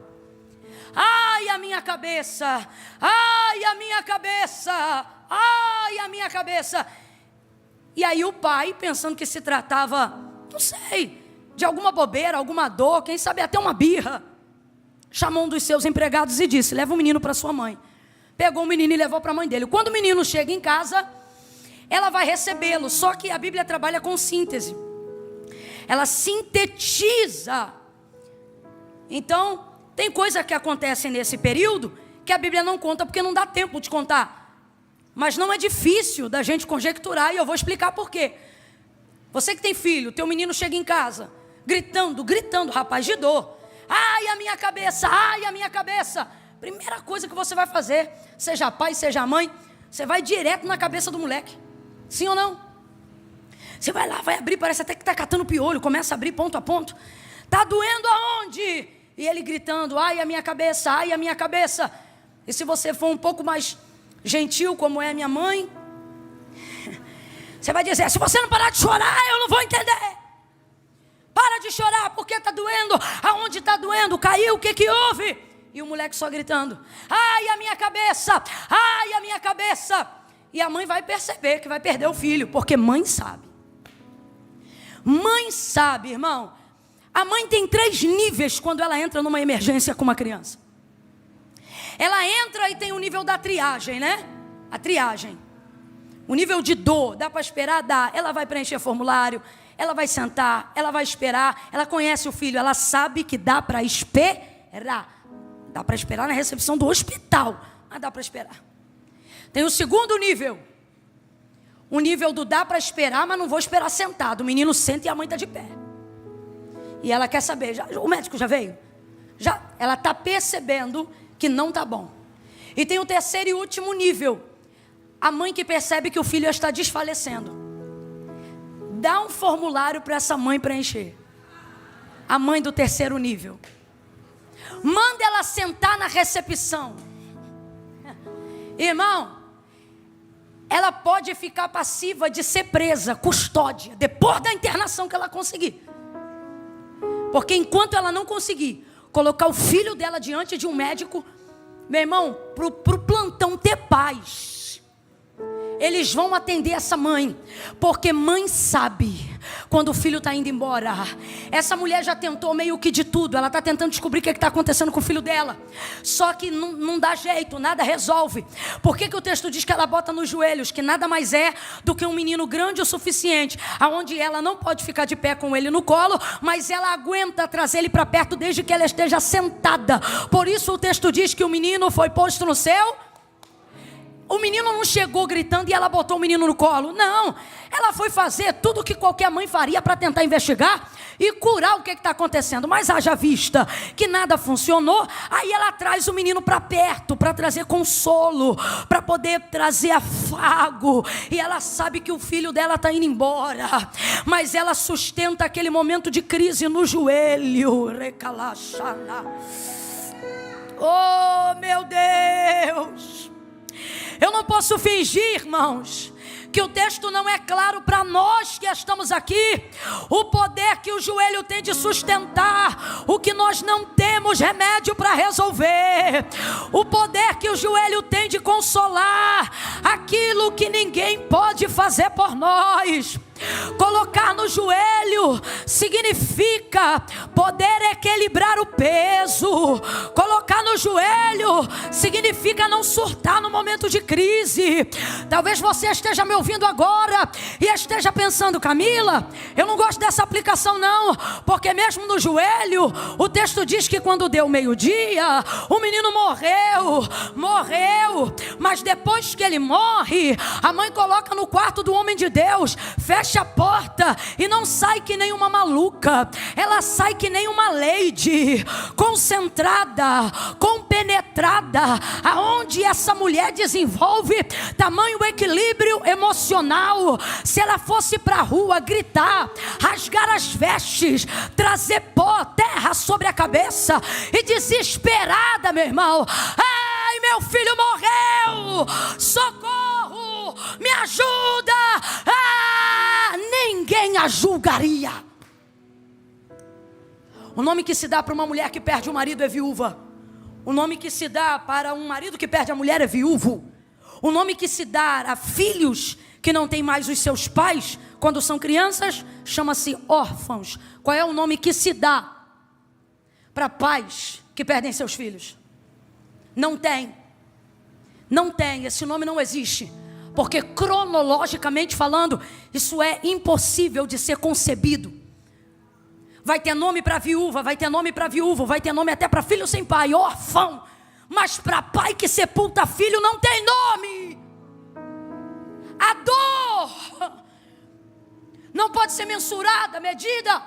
Ai, a minha cabeça! Ai, a minha cabeça! Ai, a minha cabeça! E aí o pai, pensando que se tratava, não sei, de alguma bobeira, alguma dor, quem sabe até uma birra, chamou um dos seus empregados e disse, leva o menino para sua mãe. Pegou o menino e levou para a mãe dele. Quando o menino chega em casa, ela vai recebê-lo. Só que a Bíblia trabalha com síntese. Ela sintetiza. Então, tem coisa que acontece nesse período que a Bíblia não conta porque não dá tempo de contar. Mas não é difícil da gente conjecturar, e eu vou explicar por quê. Você que tem filho, teu menino chega em casa, gritando, rapaz, de dor. Ai, a minha cabeça, ai, a minha cabeça. Primeira coisa que você vai fazer, seja pai, seja mãe, você vai direto na cabeça do moleque. Sim ou não? Você vai lá, vai abrir, parece até que está catando piolho, começa a abrir ponto a ponto. Está doendo aonde? E ele gritando, ai, a minha cabeça, ai, a minha cabeça. E se você for um pouco mais gentil como é a minha mãe. Você vai dizer: se você não parar de chorar, eu não vou entender. Para de chorar, porque está doendo. Aonde está doendo? Caiu, o que houve? E o moleque só gritando: ai, a minha cabeça, ai, a minha cabeça. E a mãe vai perceber que vai perder o filho, porque mãe sabe. Mãe sabe, irmão. A mãe tem 3 níveis quando ela entra numa emergência com uma criança. Ela entra e tem o nível da triagem, né? A triagem. O nível de dor, dá para esperar? Dá. Ela vai preencher formulário, ela vai sentar, ela vai esperar. Ela conhece o filho, ela sabe que dá para esperar. Dá para esperar na recepção do hospital, mas dá para esperar. Tem o segundo nível. O nível do dá para esperar, mas não vou esperar sentado. O menino senta e a mãe está de pé. E ela quer saber, o médico já veio? Já, ela está percebendo que não está bom. E tem o terceiro e último nível. A mãe que percebe que o filho está desfalecendo. Dá um formulário para essa mãe preencher. A mãe do terceiro nível. Manda ela sentar na recepção. Irmão, ela pode ficar passiva de ser presa, custódia, depois da internação que ela conseguir. Porque enquanto ela não conseguir colocar o filho dela diante de um médico, meu irmão, pro plantão ter paz, eles vão atender essa mãe, porque mãe sabe quando o filho está indo embora. Essa mulher já tentou meio que de tudo. Ela está tentando descobrir o que está acontecendo com o filho dela. Só que não dá jeito, nada resolve. Por que o texto diz que ela bota nos joelhos? Que nada mais é do que um menino grande o suficiente, aonde ela não pode ficar de pé com ele no colo, mas ela aguenta trazer ele para perto desde que ela esteja sentada. Por isso o texto diz que o menino foi posto no céu. O menino não chegou gritando e ela botou o menino no colo. Não, ela foi fazer tudo o que qualquer mãe faria para tentar investigar e curar o que está acontecendo. Mas haja vista que nada funcionou, aí ela traz o menino para perto, para trazer consolo, para poder trazer afago. E ela sabe que o filho dela está indo embora, mas ela sustenta aquele momento de crise no joelho. Recalaxana. Oh, meu Deus! Eu não posso fingir, irmãos, que o texto não é claro para nós que estamos aqui. O poder que o joelho tem de sustentar o que nós não temos remédio para resolver. O poder que o joelho tem de consolar aquilo que ninguém pode fazer por nós. Colocar no joelho significa poder equilibrar o peso. Colocar no joelho significa não surtar no momento de crise. Talvez você esteja me ouvindo agora e esteja pensando: Camila, eu não gosto dessa aplicação não, porque mesmo no joelho o texto diz que quando deu meio-dia o menino morreu, mas depois que ele morre, a mãe coloca no quarto do homem de Deus, fecha a porta e não sai que nem uma maluca. Ela sai que nem uma lady, concentrada, compenetrada, aonde essa mulher desenvolve tamanho equilíbrio emocional. Se ela fosse para a rua gritar, rasgar as vestes, trazer pó, terra sobre a cabeça e desesperada, meu irmão: ai, meu filho morreu, socorro, me ajuda, ninguém a julgaria. O nome que se dá para uma mulher que perde o marido é viúva. O nome que se dá para um marido que perde a mulher é viúvo. O nome que se dá a filhos que não têm mais os seus pais quando são crianças chama-se órfãos. Qual é o nome que se dá para pais que perdem seus filhos? Não tem. Não tem, esse nome não existe. Porque cronologicamente falando, isso é impossível de ser concebido. Vai ter nome para viúva, vai ter nome para viúvo, vai ter nome até para filho sem pai, órfão. Mas para pai que sepulta filho não tem nome. A dor não pode ser mensurada, medida.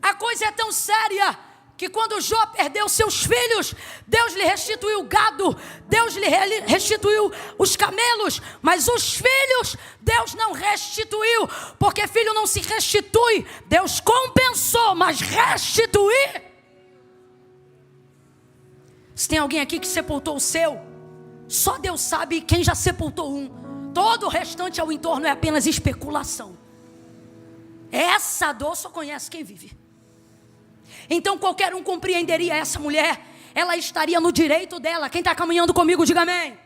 A coisa é tão séria que quando Jó perdeu seus filhos, Deus lhe restituiu o gado, Deus lhe restituiu os camelos, mas os filhos Deus não restituiu, porque filho não se restitui. Deus compensou, mas restituir. Se tem alguém aqui que sepultou o seu, Só Deus sabe quem já sepultou um. Todo o restante ao entorno é apenas especulação. Essa dor só conhece quem vive. Então qualquer um compreenderia essa mulher. Ela estaria no direito dela. Quem está caminhando comigo, diga amém.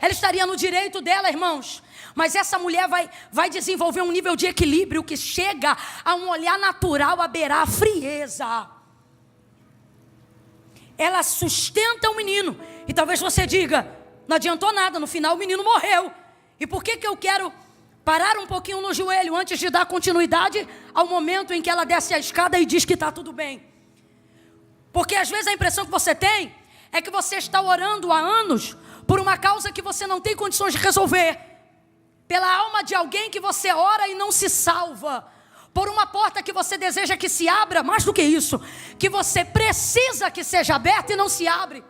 Ela estaria no direito dela, irmãos. Mas essa mulher vai desenvolver um nível de equilíbrio que chega a um olhar natural a beirar a frieza. Ela sustenta o menino. E talvez você diga, não adiantou nada, no final o menino morreu. E por que eu quero parar um pouquinho no joelho antes de dar continuidade ao momento em que ela desce a escada e diz que está tudo bem? Porque às vezes a impressão que você tem é que você está orando há anos por uma causa que você não tem condições de resolver, pela alma de alguém que você ora e não se salva, por uma porta que você deseja que se abra, mais do que isso, que você precisa que seja aberta e não se abre,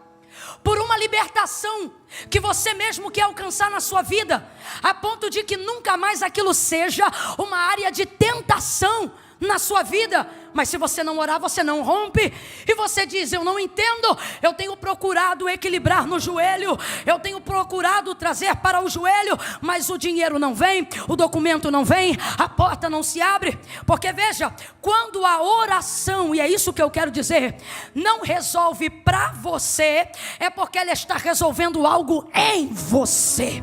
por uma libertação que você mesmo quer alcançar na sua vida, a ponto de que nunca mais aquilo seja uma área de tentação na sua vida. Mas se você não orar, você não rompe. E você diz, eu não entendo. Eu tenho procurado equilibrar no joelho, eu tenho procurado trazer para o joelho, mas o dinheiro não vem, o documento não vem, a porta não se abre. Porque veja, quando a oração, e é isso que eu quero dizer, não resolve para você, é porque ela está resolvendo algo em você.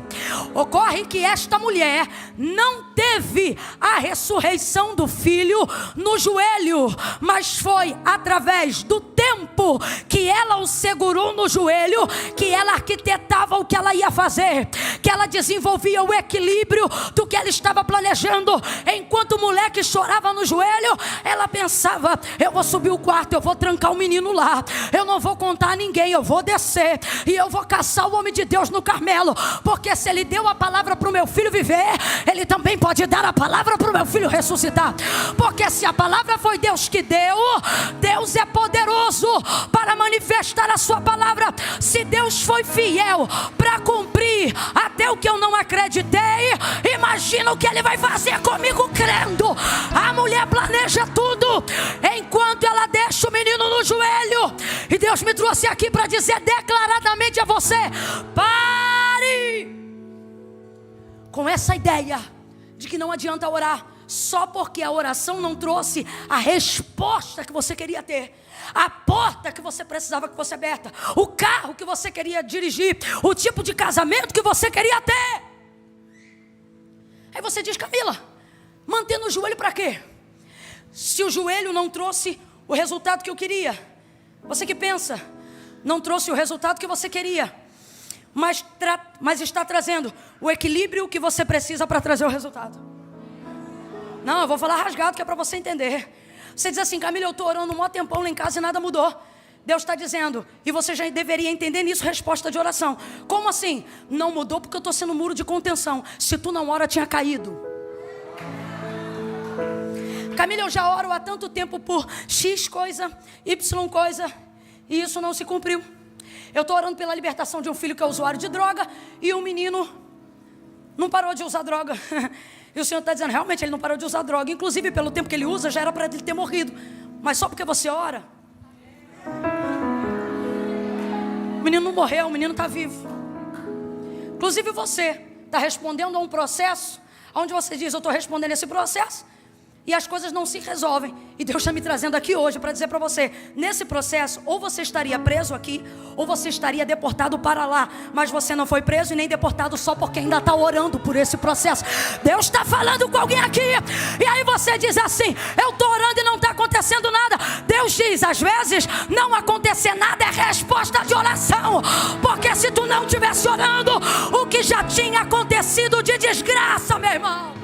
Ocorre que esta mulher não teve a ressurreição do filho no joelho, mas foi através do tempo que ela o segurou no joelho, que ela arquitetava o que ela ia fazer, que ela desenvolvia o equilíbrio do que ela estava planejando. Enquanto o moleque chorava no joelho, ela pensava, eu vou subir o quarto, eu vou trancar o menino lá, eu não vou contar a ninguém, eu vou descer e eu vou caçar o homem de Deus no Carmelo, porque se ele deu a palavra para o meu filho viver, ele também pode dar a palavra para o meu filho ressuscitar. Porque se a palavra foi Deus que deu, Deus é poderoso para manifestar a sua palavra. Se Deus foi fiel para cumprir até o que eu não acreditei, imagina o que Ele vai fazer comigo crendo. A mulher planeja tudo enquanto ela deixa o menino no joelho. E Deus me trouxe aqui para dizer declaradamente a você: pare com essa ideia de que não adianta orar só porque a oração não trouxe a resposta que você queria ter, a porta que você precisava que fosse aberta, o carro que você queria dirigir, o tipo de casamento que você queria ter. Aí você diz, Camila, mantendo o joelho para quê? Se o joelho não trouxe o resultado que eu queria. Você que pensa, não trouxe o resultado que você queria, mas está trazendo o equilíbrio que você precisa para trazer o resultado. Não, eu vou falar rasgado que é para você entender. Você diz assim, Camila, eu estou orando um maior tempão lá em casa e nada mudou. Deus está dizendo, e você já deveria entender nisso, resposta de oração. Como assim? Não mudou porque eu estou sendo muro de contenção. Se tu não ora, tinha caído. Camila, eu já oro há tanto tempo por X coisa, Y coisa, e isso não se cumpriu. Eu estou orando pela libertação de um filho que é usuário de droga, e o menino não parou de usar droga. E o Senhor está dizendo, realmente ele não parou de usar droga. Inclusive pelo tempo que ele usa, já era para ele ter morrido. Mas só porque você ora, o menino não morreu, o menino está vivo. Inclusive você está respondendo a um processo onde você diz, eu estou respondendo esse processo e as coisas não se resolvem. E Deus está me trazendo aqui hoje para dizer para você, nesse processo, ou você estaria preso aqui, ou você estaria deportado para lá. Mas você não foi preso e nem deportado só porque ainda está orando por esse processo. Deus está falando com alguém aqui. E aí você diz assim, eu estou orando e não está acontecendo nada. Deus diz, às vezes, não acontecer nada é resposta de oração. Porque se tu não estivesse orando, o que já tinha acontecido de desgraça, meu irmão.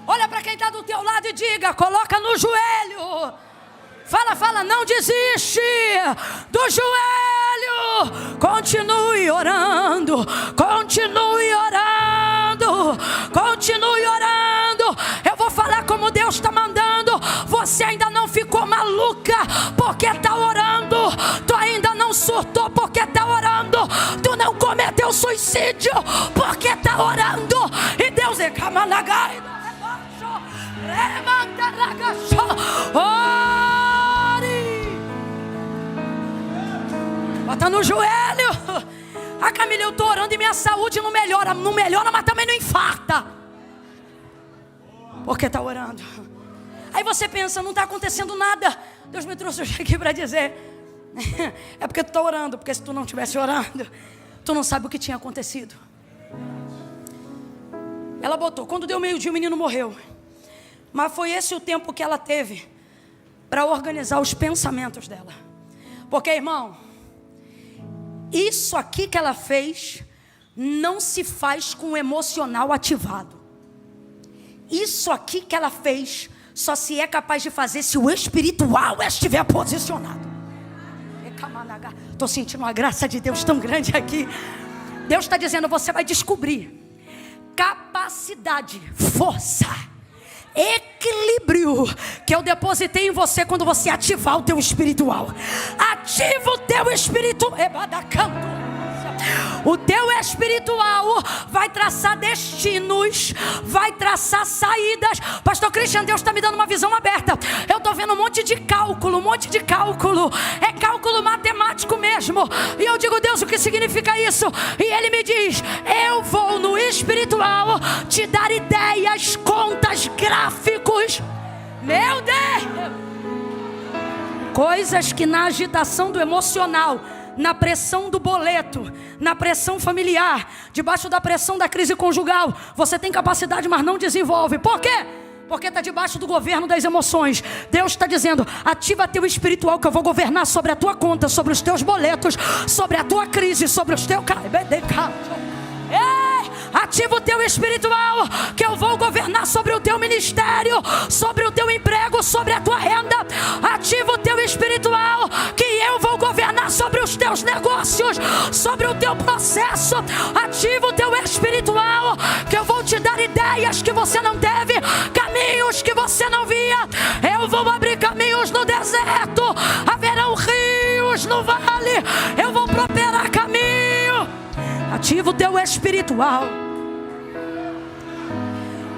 Olha para quem está do teu lado e diga, coloca no joelho. Fala, não desiste do joelho. Continue orando, continue orando, continue orando. Eu vou falar como Deus está mandando. Você ainda não ficou maluca porque está orando. Tu ainda não surtou porque está orando. Tu não cometeu suicídio porque está orando. E Deus é camalagai. Ore. Bota no joelho. Ah, Camila, eu estou orando e minha saúde não melhora. Não melhora, mas também não infarta. Porque está orando. Aí você pensa, não está acontecendo nada. Deus me trouxe hoje aqui para dizer. É porque tu está orando. Porque se tu não estivesse orando, tu não sabe o que tinha acontecido. Ela botou, quando deu meio-dia o menino morreu. Mas foi esse o tempo que ela teve para organizar os pensamentos dela. Porque, irmão, isso aqui que ela fez não se faz com o emocional ativado. Isso aqui que ela fez só se é capaz de fazer se o espiritual estiver posicionado. Estou sentindo uma graça de Deus tão grande aqui. Deus está dizendo, você vai descobrir capacidade, força, equilíbrio que eu depositei em você quando você ativar o teu espiritual. Ativa o teu espiritual. O teu espiritual vai traçar destinos, vai traçar saídas. Pastor Cristian, Deus está me dando uma visão aberta. Eu estou vendo um monte de cálculo, é cálculo matemático mesmo. E eu digo, Deus, o que significa isso? E Ele me diz, eu vou no espiritual te dar ideias, contas, gráficos. Meu Deus! Coisas que na agitação do emocional, na pressão do boleto, na pressão familiar, debaixo da pressão da crise conjugal, você tem capacidade, mas não desenvolve. Por quê? Porque está debaixo do governo das emoções. Deus está dizendo, ativa teu espiritual que eu vou governar sobre a tua conta, sobre os teus boletos, sobre a tua crise, sobre os teus... Ativa o teu espiritual que eu vou governar sobre o teu ministério, sobre o teu emprego, sobre a tua renda. Ativa o teu espiritual que eu vou governar sobre os teus negócios, sobre o teu processo. Ativa o teu espiritual que eu vou te dar ideias que você não teve, caminhos que você não via. Eu vou abrir caminhos no deserto, haverão rios no vale, eu vou prosperar caminho. Ativa o teu espiritual.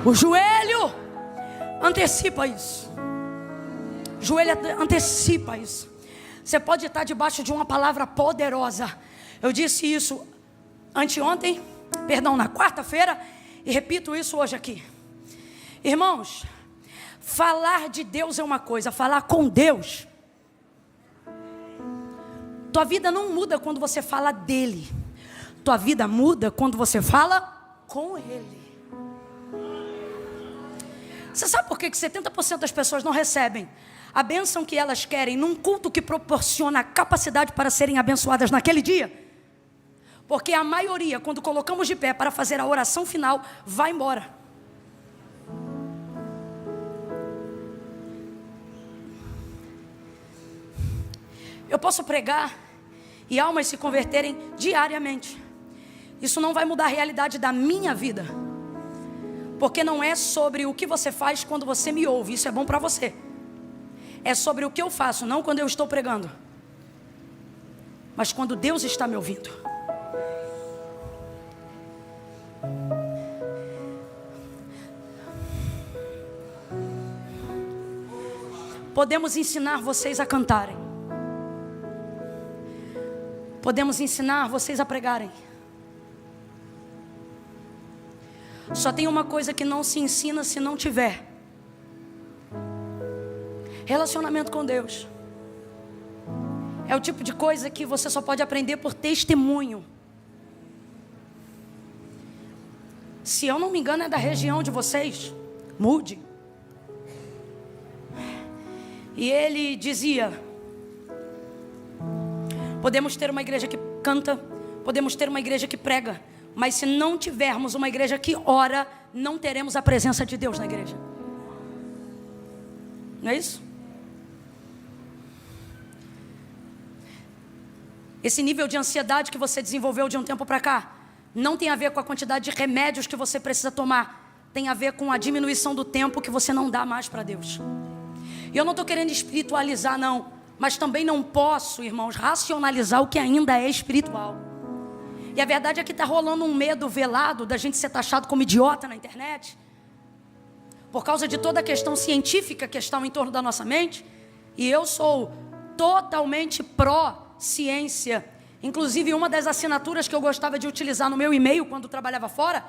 O joelho antecipa isso. O joelho antecipa isso. Você pode estar debaixo de uma palavra poderosa. Eu disse isso na quarta-feira, e repito isso hoje aqui. Irmãos, falar de Deus é uma coisa, falar com Deus. Tua vida não muda quando você fala dele. Tua vida muda quando você fala com Ele. Você sabe por que 70% das pessoas não recebem a bênção que elas querem num culto que proporciona a capacidade para serem abençoadas naquele dia? Porque a maioria, quando colocamos de pé para fazer a oração final, vai embora. Eu posso pregar e almas se converterem diariamente. Isso não vai mudar a realidade da minha vida. Porque não é sobre o que você faz quando você me ouve. Isso é bom para você. É sobre o que eu faço, não quando eu estou pregando, mas quando Deus está me ouvindo. Podemos ensinar vocês a cantarem. Podemos ensinar vocês a pregarem. Só tem uma coisa que não se ensina se não tiver relacionamento com Deus. É o tipo de coisa que você só pode aprender por testemunho. Se eu não me engano, é da região de vocês, Mude. E ele dizia: podemos ter uma igreja que canta, podemos ter uma igreja que prega, mas se não tivermos uma igreja que ora, não teremos a presença de Deus na igreja. Não é isso? Esse nível de ansiedade que você desenvolveu de um tempo para cá não tem a ver com a quantidade de remédios que você precisa tomar. Tem a ver com a diminuição do tempo que você não dá mais para Deus. E eu não estou querendo espiritualizar não, mas também não posso, irmãos, racionalizar o que ainda é espiritual. E a verdade é que está rolando um medo velado da gente ser taxado como idiota na internet, por causa de toda a questão científica que está em torno da nossa mente. E eu sou totalmente pró-ciência Inclusive, uma das assinaturas que eu gostava de utilizar no meu e-mail quando trabalhava fora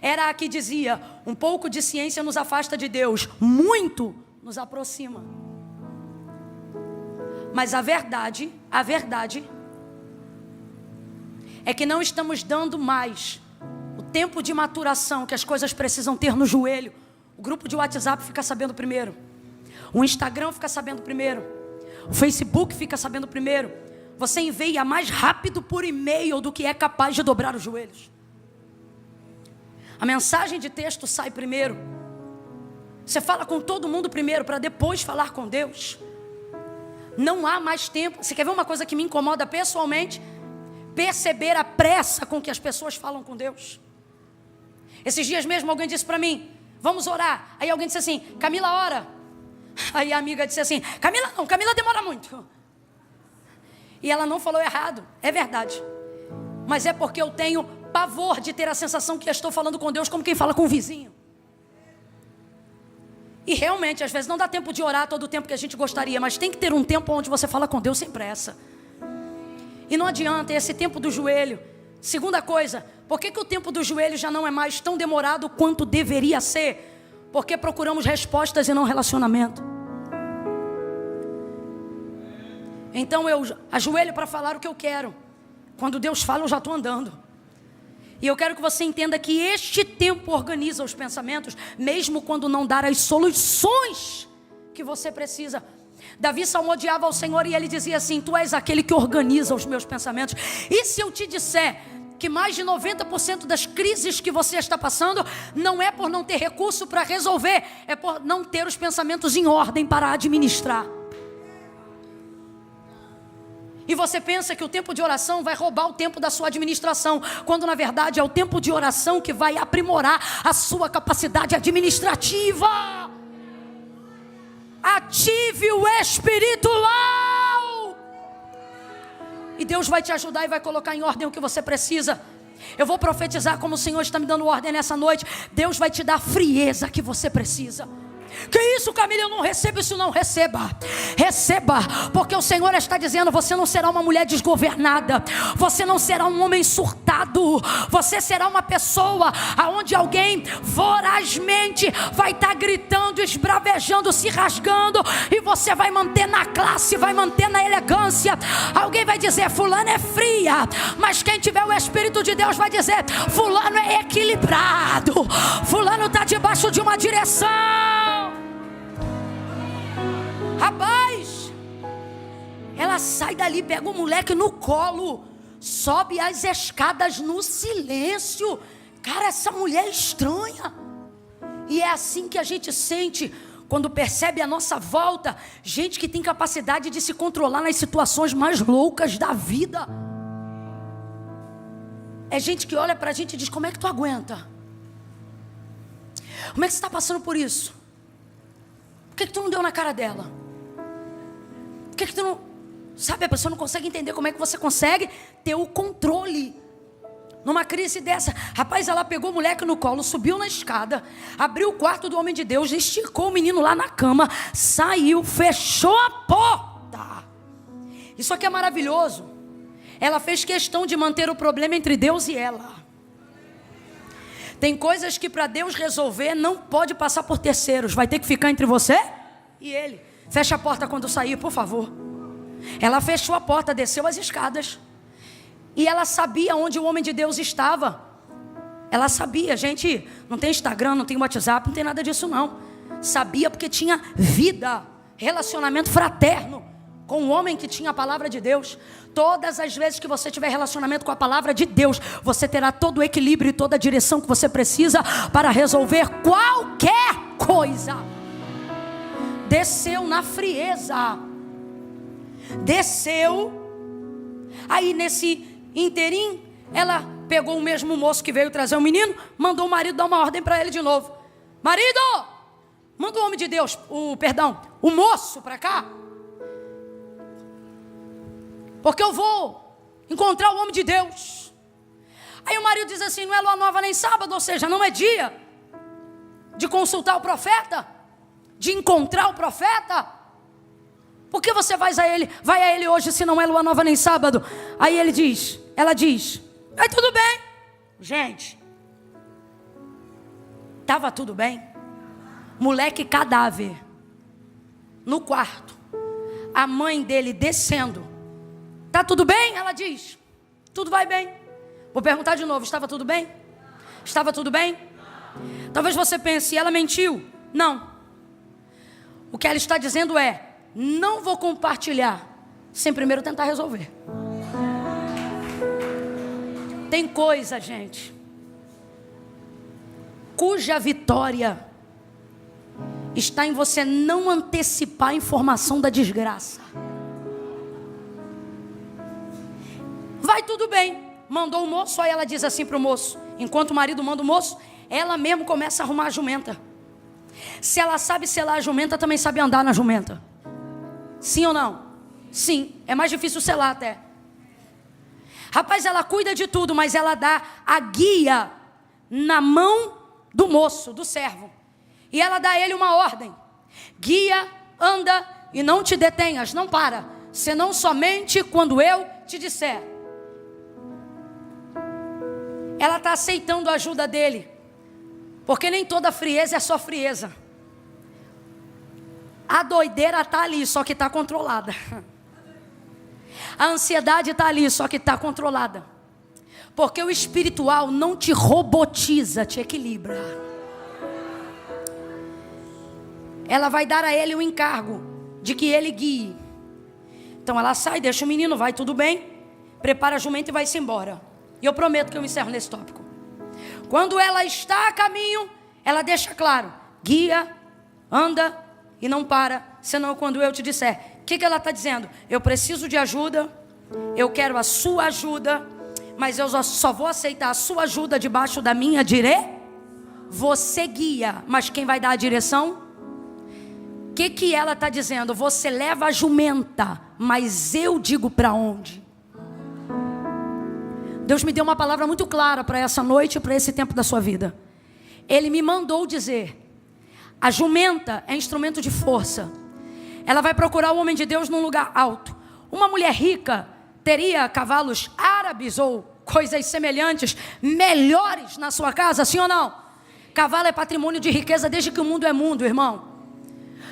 era a que dizia: um pouco de ciência nos afasta de Deus, muito nos aproxima. Mas a verdade é que não estamos dando mais o tempo de maturação que as coisas precisam ter no joelho. O grupo de WhatsApp fica sabendo primeiro, o Instagram fica sabendo primeiro, o Facebook fica sabendo primeiro. Você envia mais rápido por e-mail do que é capaz de dobrar os joelhos. A mensagem de texto sai primeiro. Você fala com todo mundo primeiro, para depois falar com Deus. Não há mais tempo. Você quer ver uma coisa que me incomoda pessoalmente? Perceber a pressa com que as pessoas falam com Deus. Esses dias mesmo alguém disse para mim: vamos orar. Aí alguém disse assim: Camila, ora. Aí a amiga disse assim: Camila não, Camila demora muito. E ela não falou errado, é verdade. Mas é porque eu tenho pavor de ter a sensação que eu estou falando com Deus como quem fala com o vizinho. E realmente, às vezes não dá tempo de orar todo o tempo que a gente gostaria, mas tem que ter um tempo onde você fala com Deus sem pressa. E não adianta esse tempo do joelho. Segunda coisa, por que o tempo do joelho já não é mais tão demorado quanto deveria ser? Porque procuramos respostas e não relacionamento. Então eu ajoelho para falar o que eu quero. Quando Deus fala, eu já estou andando. E eu quero que você entenda que este tempo organiza os pensamentos, mesmo quando não dar as soluções que você precisa. Davi salmodiava ao Senhor e ele dizia assim: tu és aquele que organiza os meus pensamentos. E se eu te disser que mais de 90% das crises que você está passando não é por não ter recurso para resolver, é por não ter os pensamentos em ordem para administrar. E você pensa que o tempo de oração vai roubar o tempo da sua administração, quando na verdade é o tempo de oração que vai aprimorar a sua capacidade administrativa. Ative o espiritual. E Deus vai te ajudar e vai colocar em ordem o que você precisa. Eu vou profetizar como o Senhor está me dando ordem nessa noite. Deus vai te dar a frieza que você precisa. Que isso, Camila, eu não recebo isso não. Receba, porque o Senhor está dizendo: você não será uma mulher desgovernada, você não será um homem surtado, você será uma pessoa aonde alguém vorazmente vai estar gritando, esbravejando, se rasgando, e você vai manter na classe, vai manter na elegância. Alguém vai dizer: fulano é fria, mas quem tiver o Espírito de Deus vai dizer: fulano é equilibrado, fulano está debaixo de uma direção. Rapaz, ela sai dali, pega o moleque no colo, sobe as escadas no silêncio. Cara, essa mulher é estranha. E é assim que a gente sente quando percebe à nossa volta gente que tem capacidade de se controlar nas situações mais loucas da vida. É gente que olha pra gente e diz: como é que tu aguenta? Como é que você está passando por isso? Por que tu não deu na cara dela? Por que tu não... Sabe, a pessoa não consegue entender como é que você consegue ter o controle numa crise dessa. Rapaz, ela pegou o moleque no colo, subiu na escada, abriu o quarto do homem de Deus, esticou o menino lá na cama, saiu, fechou a porta. Isso aqui é maravilhoso. Ela fez questão de manter o problema entre Deus e ela. Tem coisas que para Deus resolver não pode passar por terceiros, vai ter que ficar entre você e Ele. Fecha a porta quando sair, por favor. Ela fechou a porta, desceu as escadas. E ela sabia onde o homem de Deus estava. Ela sabia, gente, não tem Instagram, não tem WhatsApp, não tem nada disso não. Sabia porque tinha vida, relacionamento fraterno com o homem que tinha a palavra de Deus. Todas as vezes que você tiver relacionamento com a palavra de Deus, você terá todo o equilíbrio e toda a direção que você precisa para resolver qualquer coisa. Desceu na frieza. Desceu. Aí nesse inteirinho, ela pegou o mesmo moço que veio trazer o menino, mandou o marido dar uma ordem para ele de novo. Marido, manda o homem de Deus, o moço para cá, porque eu vou encontrar o homem de Deus. Aí o marido diz assim: não é lua nova nem sábado, ou seja, não é dia de consultar o profeta, de encontrar o profeta. Por que você vai a ele hoje se não é lua nova nem sábado? Aí ela diz, vai tudo bem. Gente, estava tudo bem? Moleque cadáver, no quarto, a mãe dele descendo. Tá tudo bem? Ela diz, tudo vai bem. Vou perguntar de novo, estava tudo bem? Estava tudo bem? Talvez você pense, ela mentiu? Não. O que ela está dizendo é, não vou compartilhar sem primeiro tentar resolver. Tem coisa, gente, cuja vitória está em você não antecipar a informação da desgraça. Vai tudo bem. Mandou o moço, aí ela diz assim para o moço, enquanto o marido manda o moço, ela mesmo começa a arrumar a jumenta. Se ela sabe selar a jumenta, também sabe andar na jumenta. Sim ou não? Sim, é mais difícil selar até. Rapaz, ela cuida de tudo, mas ela dá a guia na mão do moço, do servo. E ela dá a ele uma ordem: guia, anda e não te detenhas, não para, senão somente quando eu te disser. Ela está aceitando a ajuda dele, porque nem toda frieza é só frieza. A doideira está ali, só que está controlada. A ansiedade está ali, só que está controlada. Porque o espiritual não te robotiza, te equilibra. Ela vai dar a ele o encargo de que ele guie. Então ela sai, deixa o menino, vai tudo bem, prepara a jumenta e vai-se embora. E eu prometo que eu encerro nesse tópico. Quando ela está a caminho, ela deixa claro: guia, anda e não para, senão quando eu te disser. O que ela está dizendo? Eu preciso de ajuda, eu quero a sua ajuda, mas eu só vou aceitar a sua ajuda debaixo da minha direção. Você guia, mas quem vai dar a direção? O que ela está dizendo? Você leva a jumenta, mas eu digo para onde. Deus me deu uma palavra muito clara para essa noite e para esse tempo da sua vida. Ele me mandou dizer: a jumenta é instrumento de força. Ela vai procurar o homem de Deus num lugar alto. Uma mulher rica teria cavalos árabes ou coisas semelhantes, melhores na sua casa, sim ou não? Cavalo é patrimônio de riqueza desde que o mundo é mundo, irmão.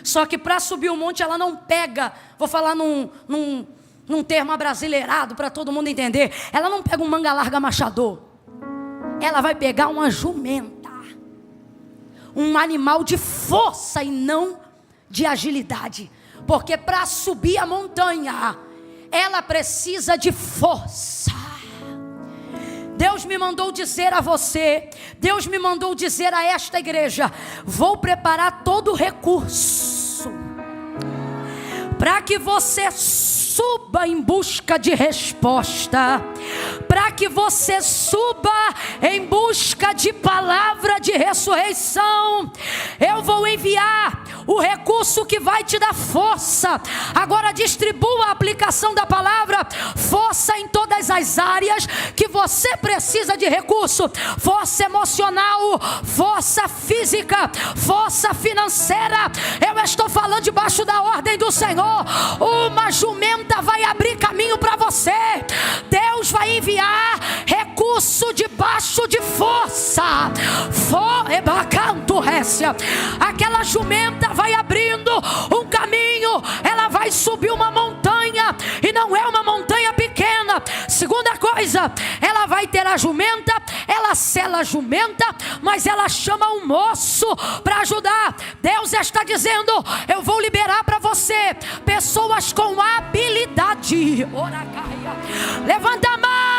Só que para subir o monte ela não pega, vou falar num termo abrasileirado para todo mundo entender, ela não pega um manga larga machador. Ela vai pegar uma jumenta, um animal de força e não de agilidade. Porque para subir a montanha, ela precisa de força. Deus me mandou dizer a você, Deus me mandou dizer a esta igreja: vou preparar todo o recurso para que você suba em busca de resposta, para que você suba em busca de palavra de ressurreição. Eu vou enviar o recurso que vai te dar força. Agora distribua a aplicação da palavra: força em todas as áreas que você precisa de recurso: força emocional, força física, força financeira. Eu estou falando debaixo da ordem do Senhor. Uma jumenta vai abrir caminho para você. Deus vai enviar recurso debaixo de força. Aquela jumenta vai abrindo um caminho. Ela vai subir uma montanha, e não é uma montanha pequena. Segunda coisa, ela vai ter a jumenta, ela sela a jumenta, mas ela chama um moço para ajudar. Deus está dizendo: eu vou liberar para você pessoas com habilidade. Levanta a mão.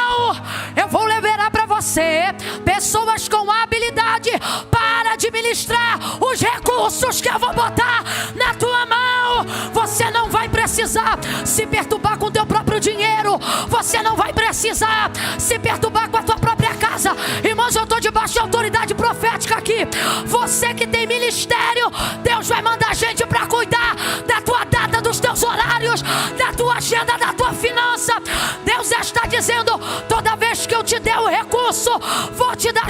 Eu vou liberar para você pessoas com habilidade para administrar os recursos que eu vou botar na tua mão. Você não vai precisar se perturbar com o teu próprio dinheiro. Você não vai precisar se perturbar com a tua própria casa. Irmãos, eu estou debaixo de autoridade profética aqui. Você que tem ministério, Deus vai mandar gente para cuidar da tua data, dos teus horários, da tua agenda, da tua finança. Deus está dizendo: toda vez que eu te der o recurso, vou te dar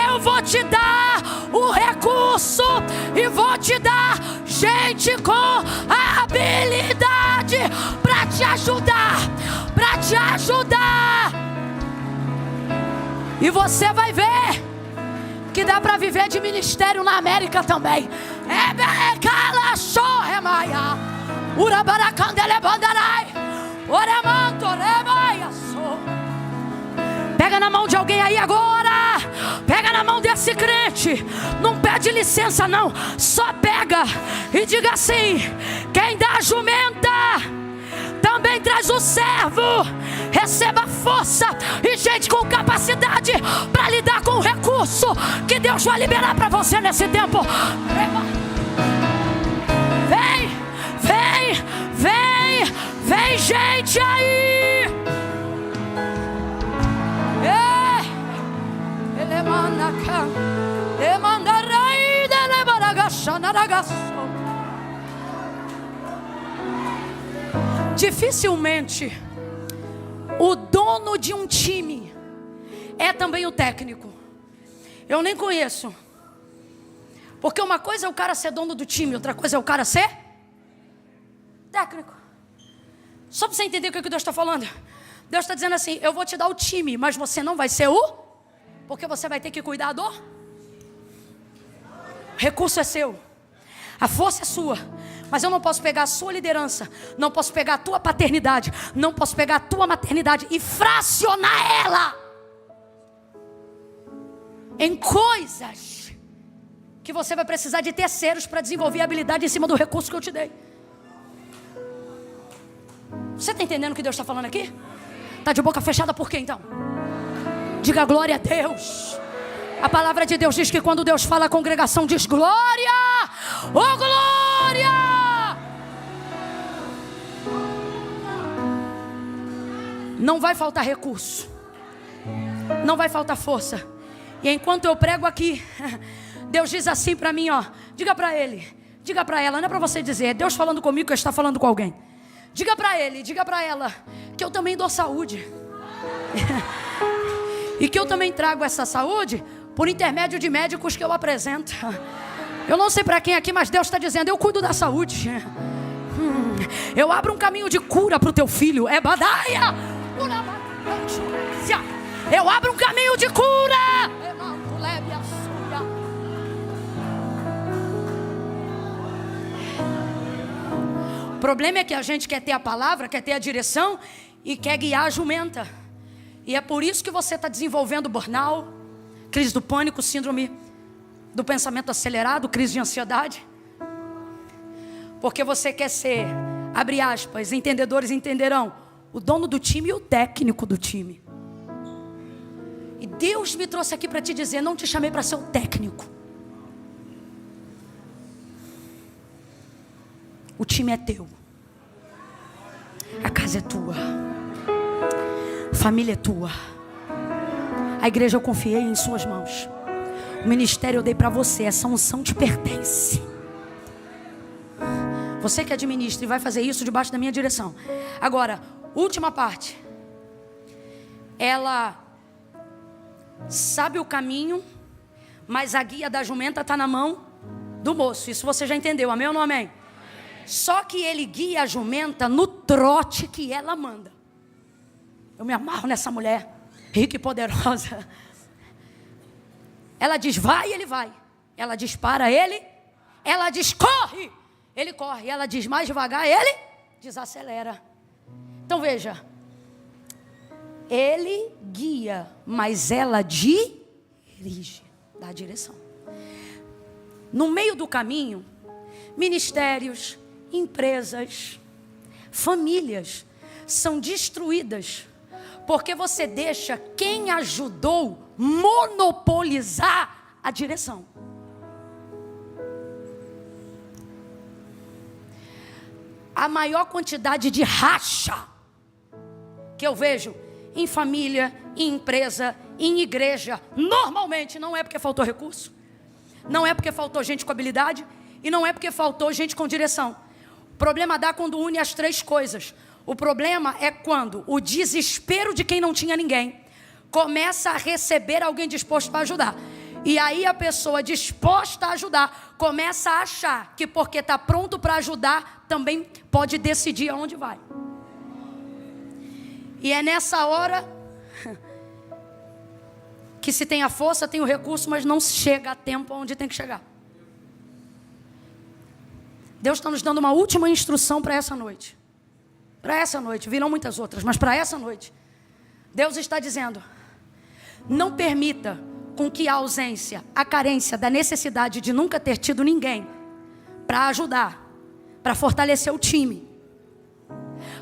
eu vou te dar o recurso. recurso e vou te dar gente com habilidade para te ajudar, para te ajudar. E você vai ver que dá para viver de ministério na América também. Pega na mão de alguém aí agora. Pega na mão desse crente. Não pede licença não. Só pega e diga assim: quem dá a jumenta também traz o servo. Receba força e gente com capacidade para lidar com o recurso que Deus vai liberar para você nesse tempo. Vem, vem, vem, vem gente aí. Ele manda cá, ele manda rei, ele baragacha, naragaço. Dificilmente o dono de um time é também o técnico. Eu nem conheço. Porque uma coisa é o cara ser dono do time, outra coisa é o cara ser técnico. Só para você entender o que Deus está falando. Deus está dizendo assim: eu vou te dar o time, mas você não vai ser o... Porque você vai ter que cuidar do... O recurso é seu, a força é sua. Mas eu não posso pegar a sua liderança, não posso pegar a tua paternidade, não posso pegar a tua maternidade e fracionar ela em coisas que você vai precisar de terceiros para desenvolver a habilidade em cima do recurso que eu te dei. Você está entendendo o que Deus está falando aqui? Está de boca fechada por quê então? Diga glória a Deus. A palavra de Deus diz que quando Deus fala, a congregação diz glória, oh glória. Não vai faltar recurso, não vai faltar força. E enquanto eu prego aqui, Deus diz assim para mim, ó: diga para ele, diga para ela, não é para você dizer, é Deus falando comigo que está falando com alguém. Diga para ele, diga para ela que eu também dou saúde. E que eu também trago essa saúde por intermédio de médicos que eu apresento. Eu não sei para quem aqui, mas Deus está dizendo: eu cuido da saúde. Eu abro um caminho de cura para o teu filho. É badaia. Eu abro um caminho de cura. O problema é que a gente quer ter a palavra, quer ter a direção e quer guiar a jumenta. E é por isso que você está desenvolvendo burnout, crise do pânico, síndrome do pensamento acelerado, crise de ansiedade. Porque você quer ser, abre aspas, entendedores entenderão, o dono do time e o técnico do time. E Deus me trouxe aqui para te dizer: não te chamei para ser o técnico. O time é teu, a casa é tua, a família é tua, a igreja eu confiei em suas mãos, o ministério eu dei para você, essa unção te pertence. Você que administra e vai fazer isso debaixo da minha direção. Agora, última parte. Ela sabe o caminho, mas a guia da jumenta está na mão do moço. Isso você já entendeu, amém ou não amém? Só que ele guia a jumenta no trote que ela manda. Eu me amarro nessa mulher, rica e poderosa. Ela diz vai, ele vai. Ela diz para, ele. Ela diz corre, ele corre. Ela diz mais devagar, ele desacelera. Então veja, ele guia, mas ela dirige, dá a direção. No meio do caminho, ministérios, empresas, famílias são destruídas porque você deixa quem ajudou monopolizar a direção. A maior quantidade de racha que eu vejo em família, em empresa, em igreja, normalmente não é porque faltou recurso, não é porque faltou gente com habilidade e não é porque faltou gente com direção. O problema dá quando une as três coisas. O problema é quando o desespero de quem não tinha ninguém começa a receber alguém disposto para ajudar. E aí a pessoa disposta a ajudar começa a achar que porque está pronto para ajudar, também pode decidir aonde vai. E é nessa hora que se tem a força, tem o recurso, mas não chega a tempo onde tem que chegar. Deus está nos dando uma última instrução para essa noite. Para essa noite, virão muitas outras, mas para essa noite, Deus está dizendo: não permita com que a ausência, a carência da necessidade de nunca ter tido ninguém para ajudar, para fortalecer o time,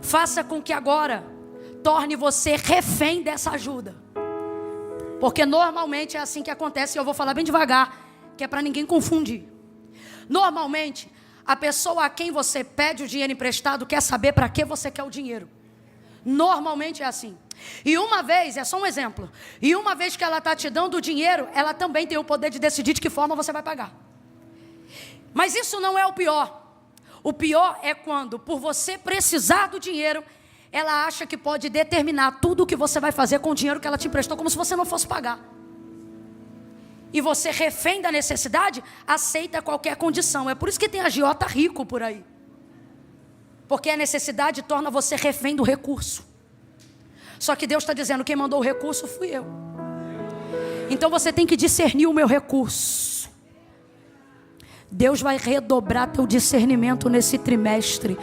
faça com que agora torne você refém dessa ajuda. Porque normalmente é assim que acontece, e eu vou falar bem devagar, que é para ninguém confundir. Normalmente, a pessoa a quem você pede o dinheiro emprestado quer saber para que você quer o dinheiro. Normalmente é assim. E uma vez, é só um exemplo, e uma vez que ela está te dando o dinheiro, ela também tem o poder de decidir de que forma você vai pagar. Mas isso não é o pior. O pior é quando, por você precisar do dinheiro, ela acha que pode determinar tudo o que você vai fazer com o dinheiro que ela te emprestou, como se você não fosse pagar. E você, refém da necessidade, aceita qualquer condição. É por isso que tem agiota rico por aí. Porque a necessidade torna você refém do recurso. Só que Deus está dizendo: quem mandou o recurso fui eu. Então você tem que discernir o meu recurso. Deus vai redobrar teu discernimento nesse trimestre.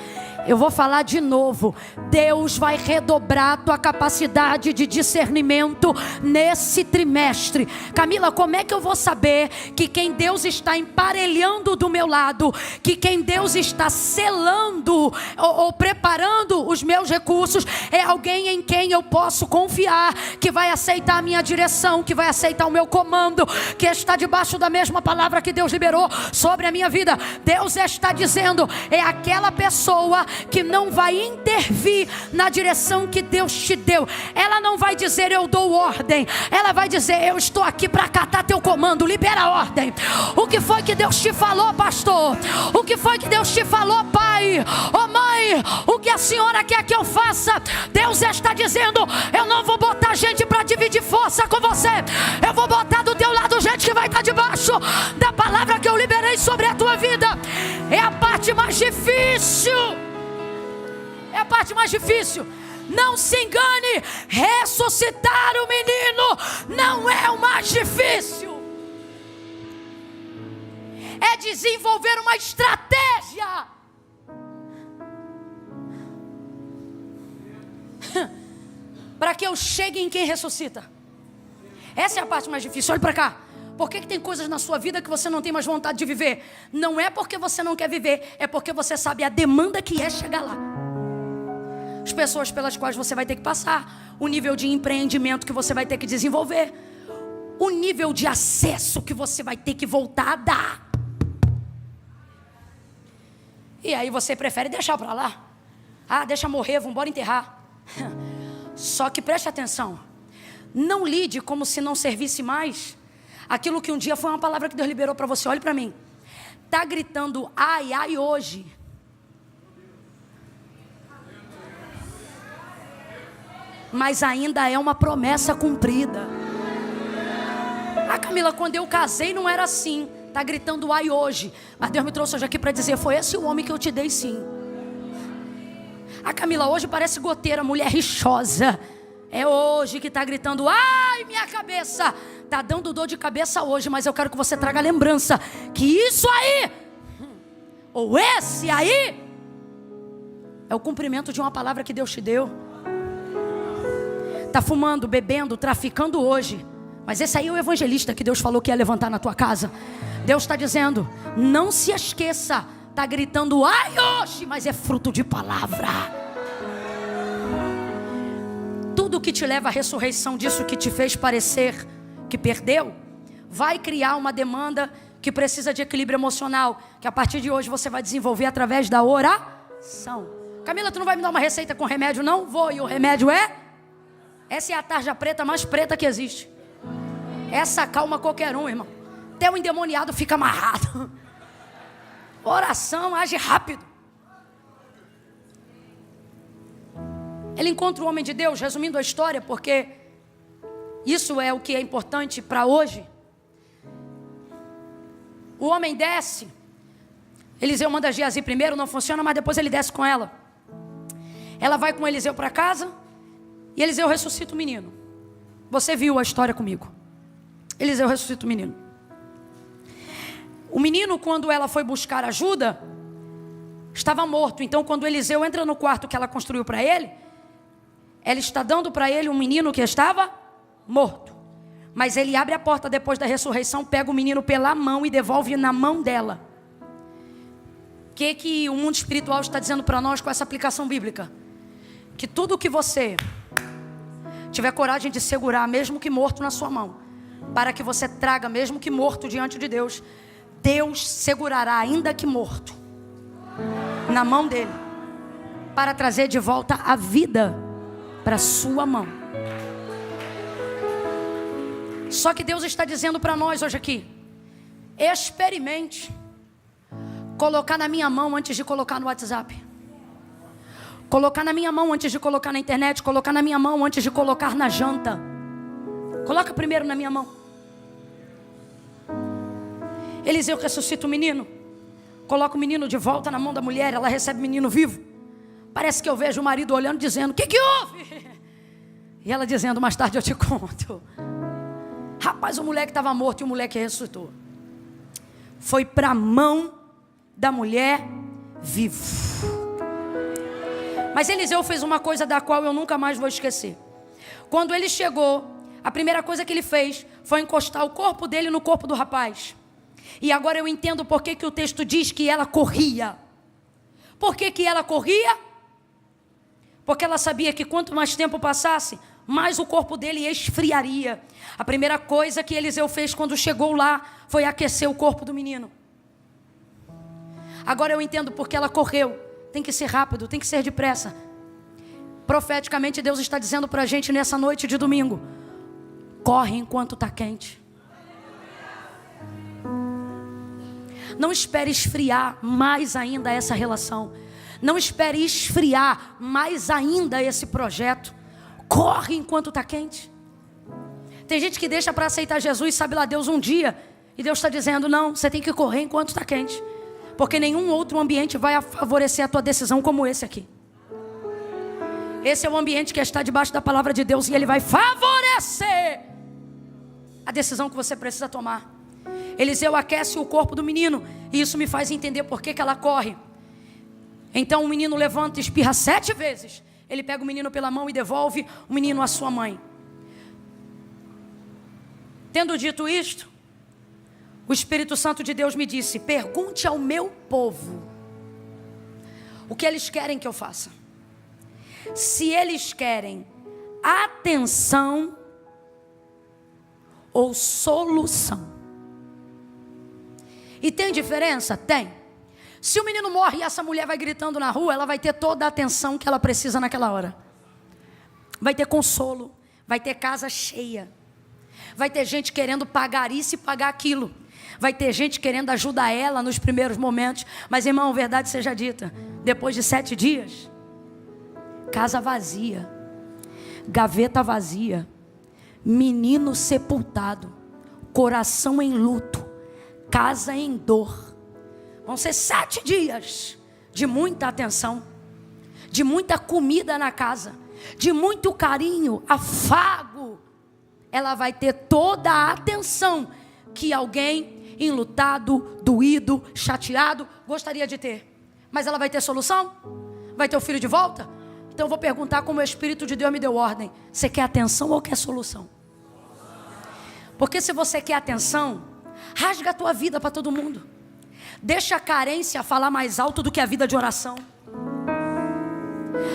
Eu vou falar de novo. Deus vai redobrar a tua capacidade de discernimento nesse trimestre. Camila, como é que eu vou saber que quem Deus está emparelhando do meu lado, que quem Deus está selando ou preparando os meus recursos, é alguém em quem eu posso confiar, que vai aceitar a minha direção, que vai aceitar o meu comando, que está debaixo da mesma palavra que Deus liberou sobre a minha vida? Deus está dizendo: é aquela pessoa que não vai intervir na direção que Deus te deu. Ela não vai dizer eu dou ordem, ela vai dizer eu estou aqui para acatar teu comando. Libera a ordem. O que foi que Deus te falou, pastor? O que foi que Deus te falou, pai? Oh mãe, o que a senhora quer que eu faça? Deus está dizendo: eu não vou botar gente para dividir força com você, eu vou botar do teu lado gente que vai estar debaixo da palavra que eu liberei sobre a tua vida. É a parte mais difícil. É a parte mais difícil. Não se engane, ressuscitar o menino não é o mais difícil. É desenvolver uma estratégia para que eu chegue em quem ressuscita. Essa é a parte mais difícil. Olha para cá. Por que tem coisas na sua vida que você não tem mais vontade de viver? Não é porque você não quer viver, é porque você sabe a demanda que é chegar lá. As pessoas pelas quais você vai ter que passar, o nível de empreendimento que você vai ter que desenvolver, o nível de acesso que você vai ter que voltar a dar. E aí você prefere deixar para lá. Ah, deixa morrer, vamos embora enterrar. Só que preste atenção, não lide como se não servisse mais aquilo que um dia foi uma palavra que Deus liberou para você. Olhe para mim. Está gritando ai, ai hoje. Mas ainda é uma promessa cumprida. Ah, Camila, quando eu casei não era assim. Está gritando ai hoje. Mas Deus me trouxe hoje aqui para dizer: foi esse o homem que eu te dei, sim. Ah, Camila, hoje parece goteira, mulher rixosa. É hoje que está gritando ai, minha cabeça. Está dando dor de cabeça hoje, mas eu quero que você traga a lembrança que isso aí, ou esse aí, é o cumprimento de uma palavra que Deus te deu. Está fumando, bebendo, traficando hoje, mas esse aí é o evangelista que Deus falou que ia levantar na tua casa. Deus está dizendo: não se esqueça. Está gritando ai hoje, mas é fruto de palavra. Tudo que te leva à ressurreição disso que te fez parecer que perdeu, vai criar uma demanda que precisa de equilíbrio emocional, que a partir de hoje você vai desenvolver através da oração. Camila, tu não vai me dar uma receita com remédio? Não vou. E o remédio é? Essa é a tarja preta mais preta que existe. Essa acalma qualquer um, irmão. Até o endemoniado fica amarrado. Oração age rápido. Ele encontra o homem de Deus, resumindo a história, porque isso é o que é importante para hoje. O homem desce. Eliseu manda Geazi primeiro, não funciona, mas depois ele desce com ela. Ela vai com Eliseu para casa e Eliseu ressuscita o menino. Você viu a história comigo. Eliseu ressuscita o menino. O menino, quando ela foi buscar ajuda, estava morto. Então, quando Eliseu entra no quarto que ela construiu para ele, ela está dando para ele um menino que estava morto. Mas ele abre a porta depois da ressurreição, pega o menino pela mão e devolve na mão dela. O que o mundo espiritual está dizendo para nós com essa aplicação bíblica? Que tudo que você tiver coragem de segurar, mesmo que morto na sua mão, para que você traga, mesmo que morto diante de Deus, Deus segurará, ainda que morto, na mão dele, para trazer de volta a vida para sua mão. Só que Deus está dizendo para nós hoje aqui: experimente colocar na minha mão antes de colocar no WhatsApp, colocar na minha mão antes de colocar na internet, colocar na minha mão antes de colocar na janta. Coloca primeiro na minha mão. Eliseu ressuscita o menino, coloca o menino de volta na mão da mulher, ela recebe o menino vivo. Parece que eu vejo o marido olhando, dizendo: o que houve? E ela dizendo: mais tarde eu te conto. Rapaz, o moleque estava morto e o moleque ressuscitou. Foi para a mão da mulher vivo. Mas Eliseu fez uma coisa da qual eu nunca mais vou esquecer. Quando ele chegou, a primeira coisa que ele fez foi encostar o corpo dele no corpo do rapaz. E agora eu entendo por que o texto diz que ela corria. Por que ela corria? Porque ela sabia que quanto mais tempo passasse, mais o corpo dele esfriaria. A primeira coisa que Eliseu fez quando chegou lá foi aquecer o corpo do menino. Agora eu entendo porque ela correu. Tem que ser rápido, tem que ser depressa. Profeticamente Deus está dizendo para a gente nessa noite de domingo: corre enquanto está quente. Não espere esfriar mais ainda essa relação. Não espere esfriar mais ainda esse projeto. Corre enquanto está quente. Tem gente que deixa para aceitar Jesus, sabe lá Deus, um dia. E Deus está dizendo: não, você tem que correr enquanto está quente. Porque nenhum outro ambiente vai favorecer a tua decisão como esse aqui. Esse é o ambiente que está debaixo da palavra de Deus, e ele vai favorecer a decisão que você precisa tomar. Eliseu aquece o corpo do menino, e isso me faz entender por que ela corre. Então o menino levanta e espirra 7 vezes. Ele pega o menino pela mão e devolve o menino à sua mãe. Tendo dito isto, o Espírito Santo de Deus me disse: pergunte ao meu povo o que eles querem que eu faça. Se eles querem atenção ou solução. E tem diferença? Tem. Se o menino morre e essa mulher vai gritando na rua, ela vai ter toda a atenção que ela precisa naquela hora. Vai ter consolo, vai ter casa cheia, vai ter gente querendo pagar isso e pagar aquilo, vai ter gente querendo ajudar ela nos primeiros momentos. Mas, irmão, verdade seja dita, depois de 7 dias, casa vazia, gaveta vazia, menino sepultado, coração em luto, casa em dor. Vão ser 7 dias de muita atenção, de muita comida na casa, de muito carinho, afago. Ela vai ter toda a atenção que alguém enlutado, doído, chateado gostaria de ter. Mas ela vai ter solução? Vai ter o filho de volta? Então eu vou perguntar como o Espírito de Deus me deu ordem: você quer atenção ou quer solução? Porque se você quer atenção, rasga a tua vida para todo mundo. Deixa a carência falar mais alto do que a vida de oração.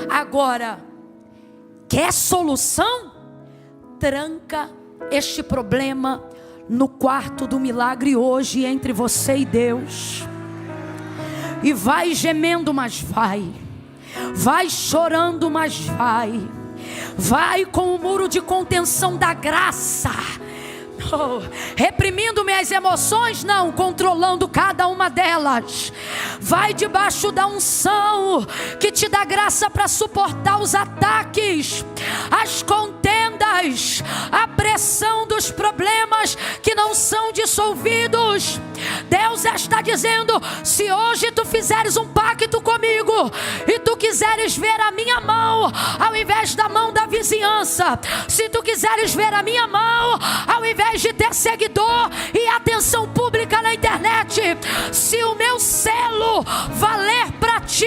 Agora, quer solução? Tranca este problema no quarto do milagre hoje entre você e Deus. E vai gemendo, mas vai. Vai chorando, mas vai. Vai com o muro de contenção da graça. Reprimindo minhas emoções? Não, controlando cada uma delas. Vai debaixo da unção que te dá graça para suportar os ataques, as contendas demandas, a pressão dos problemas que não são dissolvidos. Deus está dizendo: se hoje tu fizeres um pacto comigo e tu quiseres ver a minha mão ao invés da mão da vizinhança, se tu quiseres ver a minha mão ao invés de ter seguidor e atenção pública na internet, se o meu selo valer para ti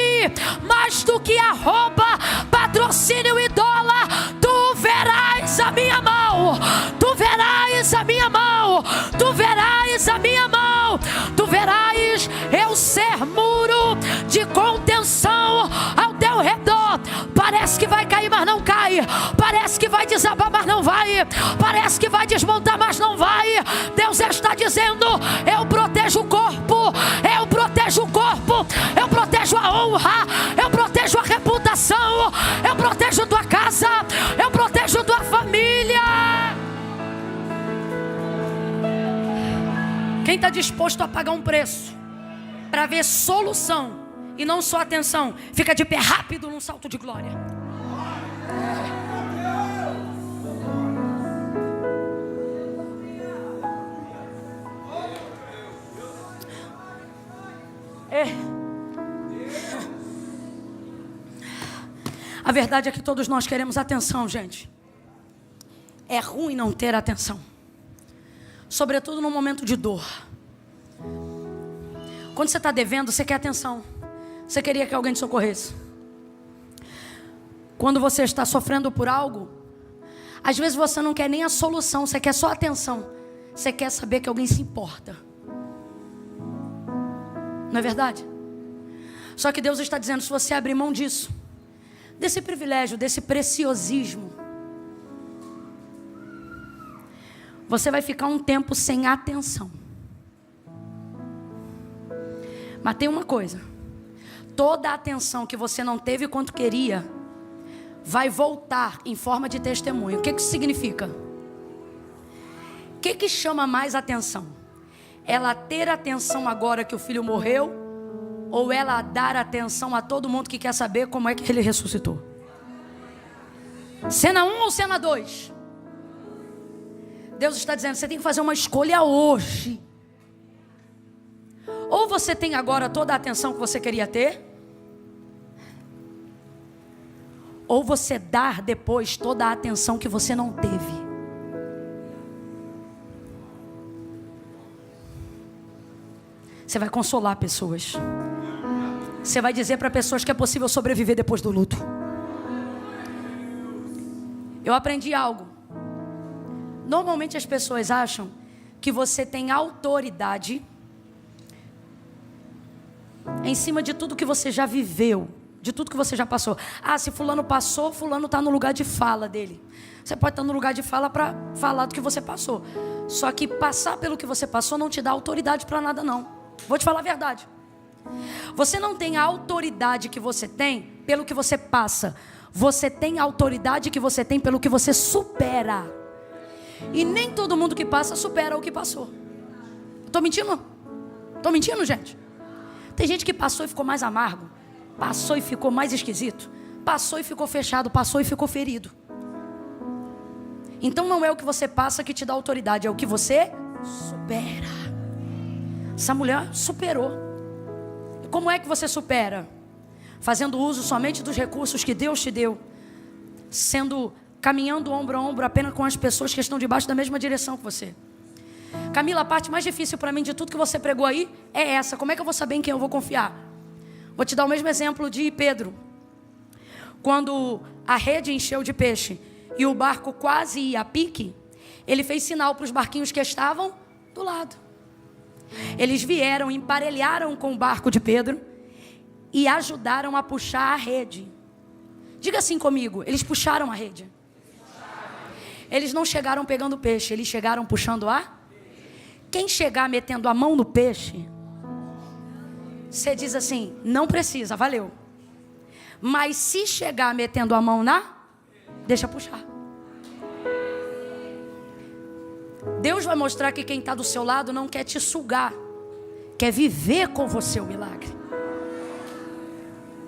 mais do que arroba, patrocínio e dólar, tu verás a minha mão, tu verás a minha mão, tu verás a minha mão, tu verás eu ser muro de contenção ao teu redor. Parece que vai cair, mas não cai. Parece que vai desabar, mas não vai. Parece que vai desmontar, mas não vai. Deus está dizendo: eu protejo o corpo, eu protejo o corpo, eu protejo a honra, eu protejo a reputação, eu protejo tua casa, eu protejo tua família. Quem está disposto a pagar um preço para ver solução e não só atenção, fica de pé rápido num salto de glória. A verdade é que todos nós queremos atenção, gente. É ruim não ter atenção, sobretudo no momento de dor. Quando você está devendo, você quer atenção. Você queria que alguém te socorresse. Quando você está sofrendo por algo, às vezes você não quer nem a solução, você quer só atenção. Você quer saber que alguém se importa. Não é verdade? Só que Deus está dizendo: se você abrir mão disso, desse privilégio, desse preciosismo, você vai ficar um tempo sem atenção. Mas tem uma coisa: toda a atenção que você não teve quanto queria vai voltar em forma de testemunho. O que isso significa? O que chama mais atenção? Ela ter atenção agora que o filho morreu, ou ela dar atenção a todo mundo que quer saber como é que ele ressuscitou? Cena 1 ou cena 2? Deus está dizendo: você tem que fazer uma escolha hoje. Ou você tem agora toda a atenção que você queria ter, ou você dar depois toda a atenção que você não teve. Você vai consolar pessoas. Você vai dizer para pessoas que é possível sobreviver depois do luto. Eu aprendi algo. Normalmente as pessoas acham que você tem autoridade em cima de tudo que você já viveu, de tudo que você já passou. Ah, se fulano passou, fulano está no lugar de fala dele. Você pode estar no lugar de fala para falar do que você passou. Só que passar pelo que você passou não te dá autoridade para nada, não. Vou te falar a verdade. Você não tem a autoridade que você tem pelo que você passa. Você tem a autoridade que você tem pelo que você supera. E nem todo mundo que passa supera o que passou. Estou mentindo? Estou mentindo, gente? Tem gente que passou e ficou mais amargo, passou e ficou mais esquisito, passou e ficou fechado, passou e ficou ferido. Então não é o que você passa que te dá autoridade, é o que você supera. Essa mulher superou. E como é que você supera? Fazendo uso somente dos recursos que Deus te deu, caminhando ombro a ombro apenas com as pessoas que estão debaixo da mesma direção que você. Camila, a parte mais difícil para mim de tudo que você pregou aí é essa. Como é que eu vou saber em quem eu vou confiar? Vou te dar o mesmo exemplo de Pedro. Quando a rede encheu de peixe e o barco quase ia a pique, ele fez sinal para os barquinhos que estavam do lado. Eles vieram, emparelharam com o barco de Pedro e ajudaram a puxar a rede. Diga assim comigo: eles puxaram a rede. Eles não chegaram pegando peixe, eles chegaram puxando a... Quem chegar metendo a mão no peixe, você diz assim: não precisa, valeu. Mas se chegar metendo a mão deixa puxar. Deus vai mostrar que quem está do seu lado não quer te sugar, quer viver com você o milagre.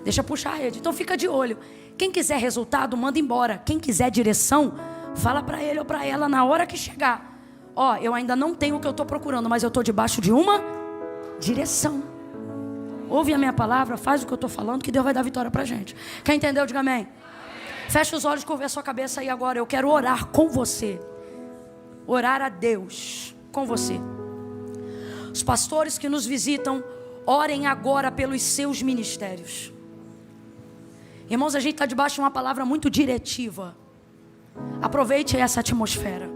Deixa puxar a rede. Então fica de olho. Quem quiser resultado, manda embora. Quem quiser direção, Fala para ele ou para ela na hora que chegar: ó, eu ainda não tenho o que eu estou procurando, mas eu estou debaixo de uma direção. Ouve a minha palavra, faz o que eu estou falando, que Deus vai dar vitória para a gente. Quem entendeu, diga amém. Amém. Fecha os olhos, curva a sua cabeça aí agora. Eu quero orar com você. Orar a Deus com você. Os pastores que nos visitam, orem agora pelos seus ministérios. Irmãos, a gente está debaixo de uma palavra muito diretiva. Aproveite essa atmosfera.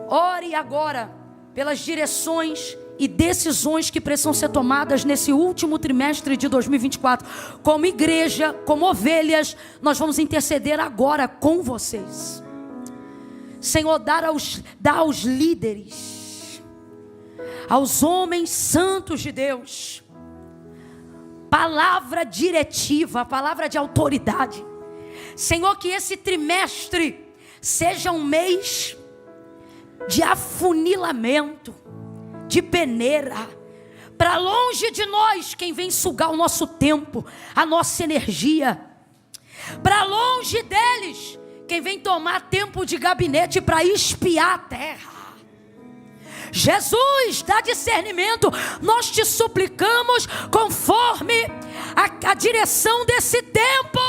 Ore agora pelas direções e decisões que precisam ser tomadas nesse último trimestre de 2024. Como igreja, como ovelhas, nós vamos interceder agora com vocês. Senhor, dá aos líderes, aos homens santos de Deus, palavra diretiva, palavra de autoridade. Senhor, que esse trimestre seja um mês de afunilamento, de peneira. Para longe de nós quem vem sugar o nosso tempo, a nossa energia. Para longe deles quem vem tomar tempo de gabinete para espiar a terra. Jesus, dá discernimento. Nós te suplicamos conforme a direção desse tempo.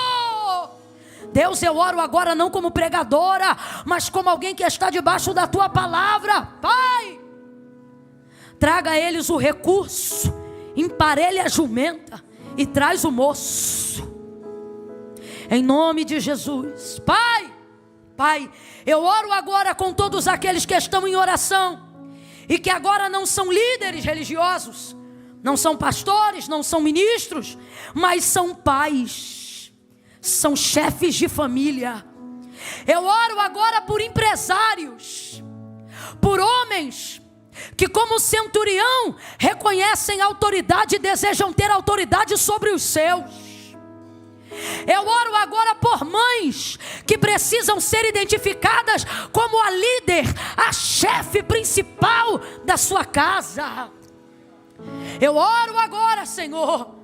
Deus, eu oro agora não como pregadora, mas como alguém que está debaixo da tua palavra. Pai, traga a eles o recurso, emparelha a jumenta e traz o moço. Em nome de Jesus. Pai, eu oro agora com todos aqueles que estão em oração e que agora não são líderes religiosos, não são pastores, não são ministros, mas são pais, são chefes de família. Eu oro agora por empresários, por homens que como centurião reconhecem autoridade e desejam ter autoridade sobre os seus. Eu oro agora por mães que precisam ser identificadas como a líder, a chefe principal da sua casa. Eu oro agora, Senhor,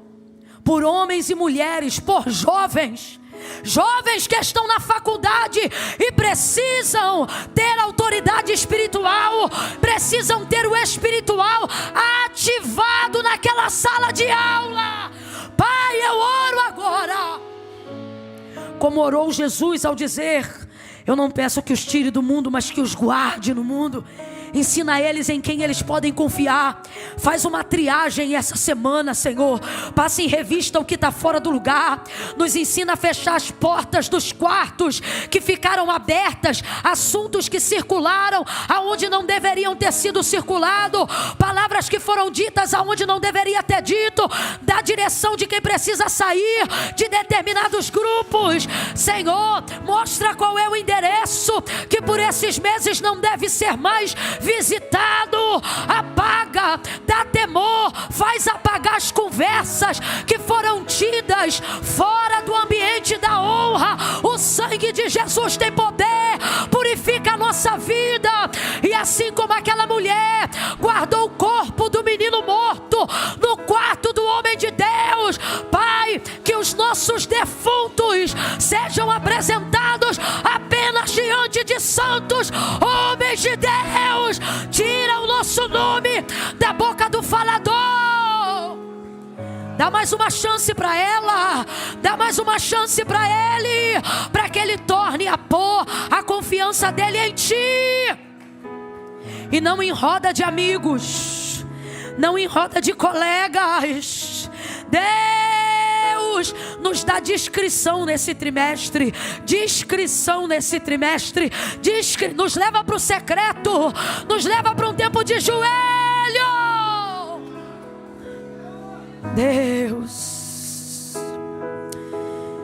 por homens e mulheres, por jovens que estão na faculdade e precisam ter autoridade espiritual, precisam ter o espiritual ativado naquela sala de aula. Pai, eu oro agora, como orou Jesus ao dizer: eu não peço que os tire do mundo, mas que os guarde no mundo. Ensina eles em quem eles podem confiar. Faz uma triagem essa semana, Senhor. Passa em revista o que está fora do lugar. Nos ensina a fechar as portas dos quartos que ficaram abertas. Assuntos que circularam aonde não deveriam ter sido circulado. Palavras que foram ditas aonde não deveria ter dito. Dá direção de quem precisa sair de determinados grupos. Senhor, mostra qual é o endereço que por esses meses não deve ser mais visitado. Apaga, dá temor, faz apagar as conversas que foram tidas fora do ambiente da honra. O sangue de Jesus tem poder, purifica a nossa vida. E assim como aquela mulher guardou o corpo do menino morto no quarto do homem de Deus, Pai, que os nossos defuntos sejam apresentados apenas diante de santos homens de Deus. Tira o nosso nome da boca do falador. Dá mais uma chance para ela, dá mais uma chance para ele, para que ele torne a pôr a confiança dele em ti, e não em roda de amigos, não em roda de colegas. Deus nos dá discrição nesse trimestre, nos leva para o secreto, nos leva para um tempo de joelho. Deus,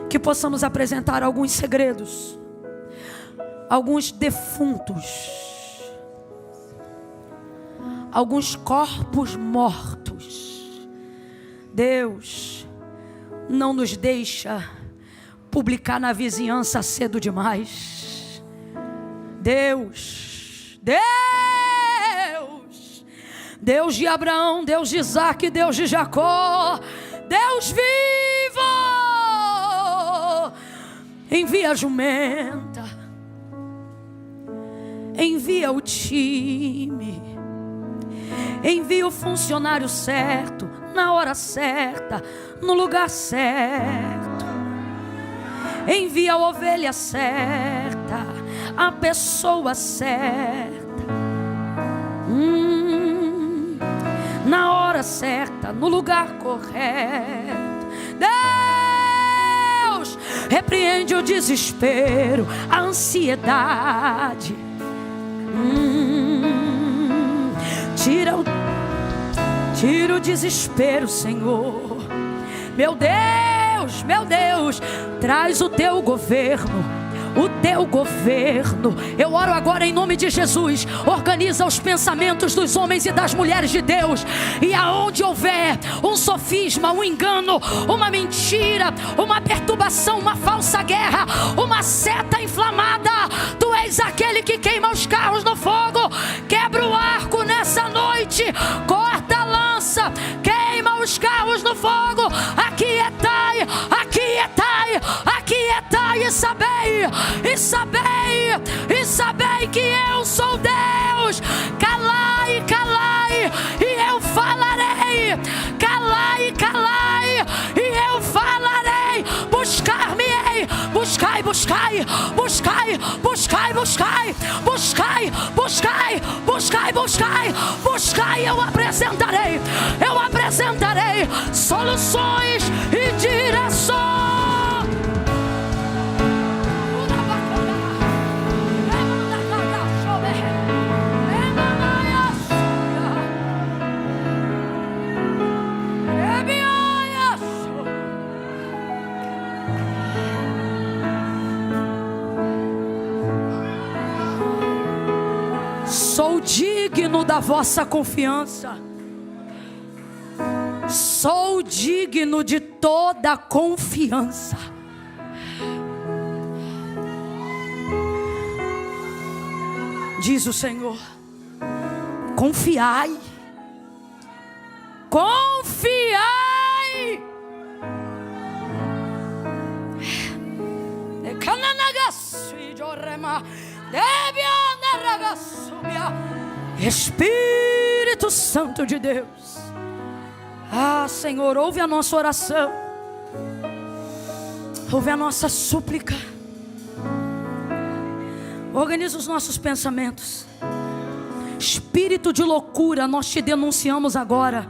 que possamos apresentar alguns segredos, alguns defuntos, alguns corpos mortos. Deus, não nos deixa publicar na vizinhança cedo demais. Deus de Abraão, Deus de Isaac, Deus de Jacó, Deus vivo, envia a jumenta, envia o time, envia o funcionário certo, na hora certa, no lugar certo. Envia a ovelha certa, a pessoa certa, na hora certa, no lugar correto. Deus repreende o desespero, a ansiedade. Tira o desespero, Senhor. Meu Deus, traz o teu governo. O teu governo. Eu oro agora em nome de Jesus. Organiza os pensamentos dos homens e das mulheres de Deus. E aonde houver um sofisma, um engano, uma mentira, uma perturbação, uma falsa guerra, uma seta inflamada, Tu és aquele que queima os carros no fogo. Quebra o arco nessa noite, corta a lança, queima os carros no fogo. Aquietai, aquietai, aquietai, e sabei que eu sou Deus. Calai, calai, e eu falarei. Calai, calai, e eu falarei. Buscar-me-ei, buscai, buscai, buscai, buscai, buscai, buscai, buscai, buscai, buscai, buscai. Eu apresentarei soluções e direções. Sou digno da vossa confiança. Sou digno de toda confiança. Diz o Senhor: confiai, confiai. Espírito Santo de Deus. Ah, Senhor, ouve a nossa oração, ouve a nossa súplica. Organiza os nossos pensamentos. Espírito de loucura, nós te denunciamos agora.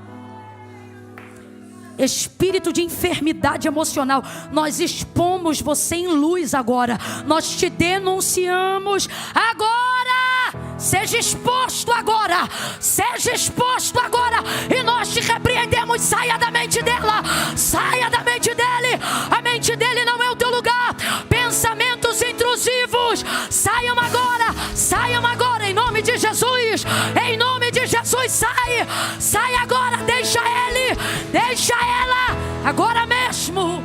Espírito de enfermidade emocional, nós expomos você em luz agora. Nós te denunciamos agora. Seja exposto agora. Seja exposto agora. E nós te repreendemos. Saia da mente dela. Saia da mente dele. A mente dele não é o teu lugar. Pensamentos intrusivos, saiam agora. Saiam agora em nome de Jesus. Em nome de Jesus, sai. Sai agora, deixa ele, deixa ela, agora mesmo.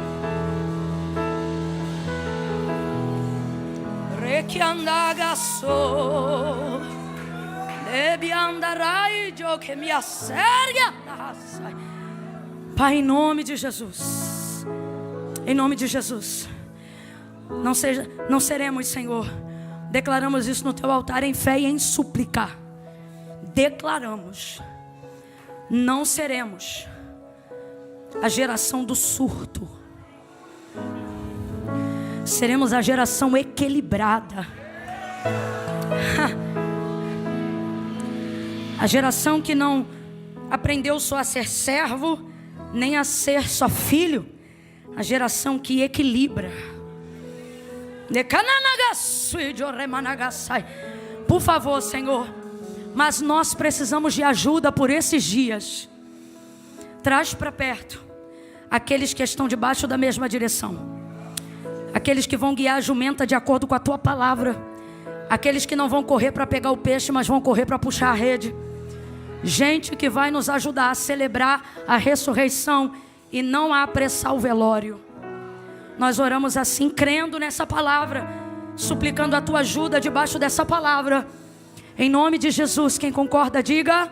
Requiandagaso deve andarai jo que me acerga. Pai, em nome de Jesus, em nome de Jesus, não seremos, Senhor. Declaramos isso no teu altar em fé e em súplica. Declaramos: não seremos a geração do surto. Seremos a geração equilibrada. A geração que não aprendeu só a ser servo, nem a ser só filho. A geração que equilibra. Por favor, Senhor, mas nós precisamos de ajuda por esses dias. Traz para perto aqueles que estão debaixo da mesma direção. Aqueles que vão guiar a jumenta de acordo com a tua palavra. Aqueles que não vão correr para pegar o peixe, mas vão correr para puxar a rede. Gente que vai nos ajudar a celebrar a ressurreição e não a apressar o velório. Nós oramos assim, crendo nessa palavra, suplicando a tua ajuda debaixo dessa palavra. Em nome de Jesus, quem concorda, diga.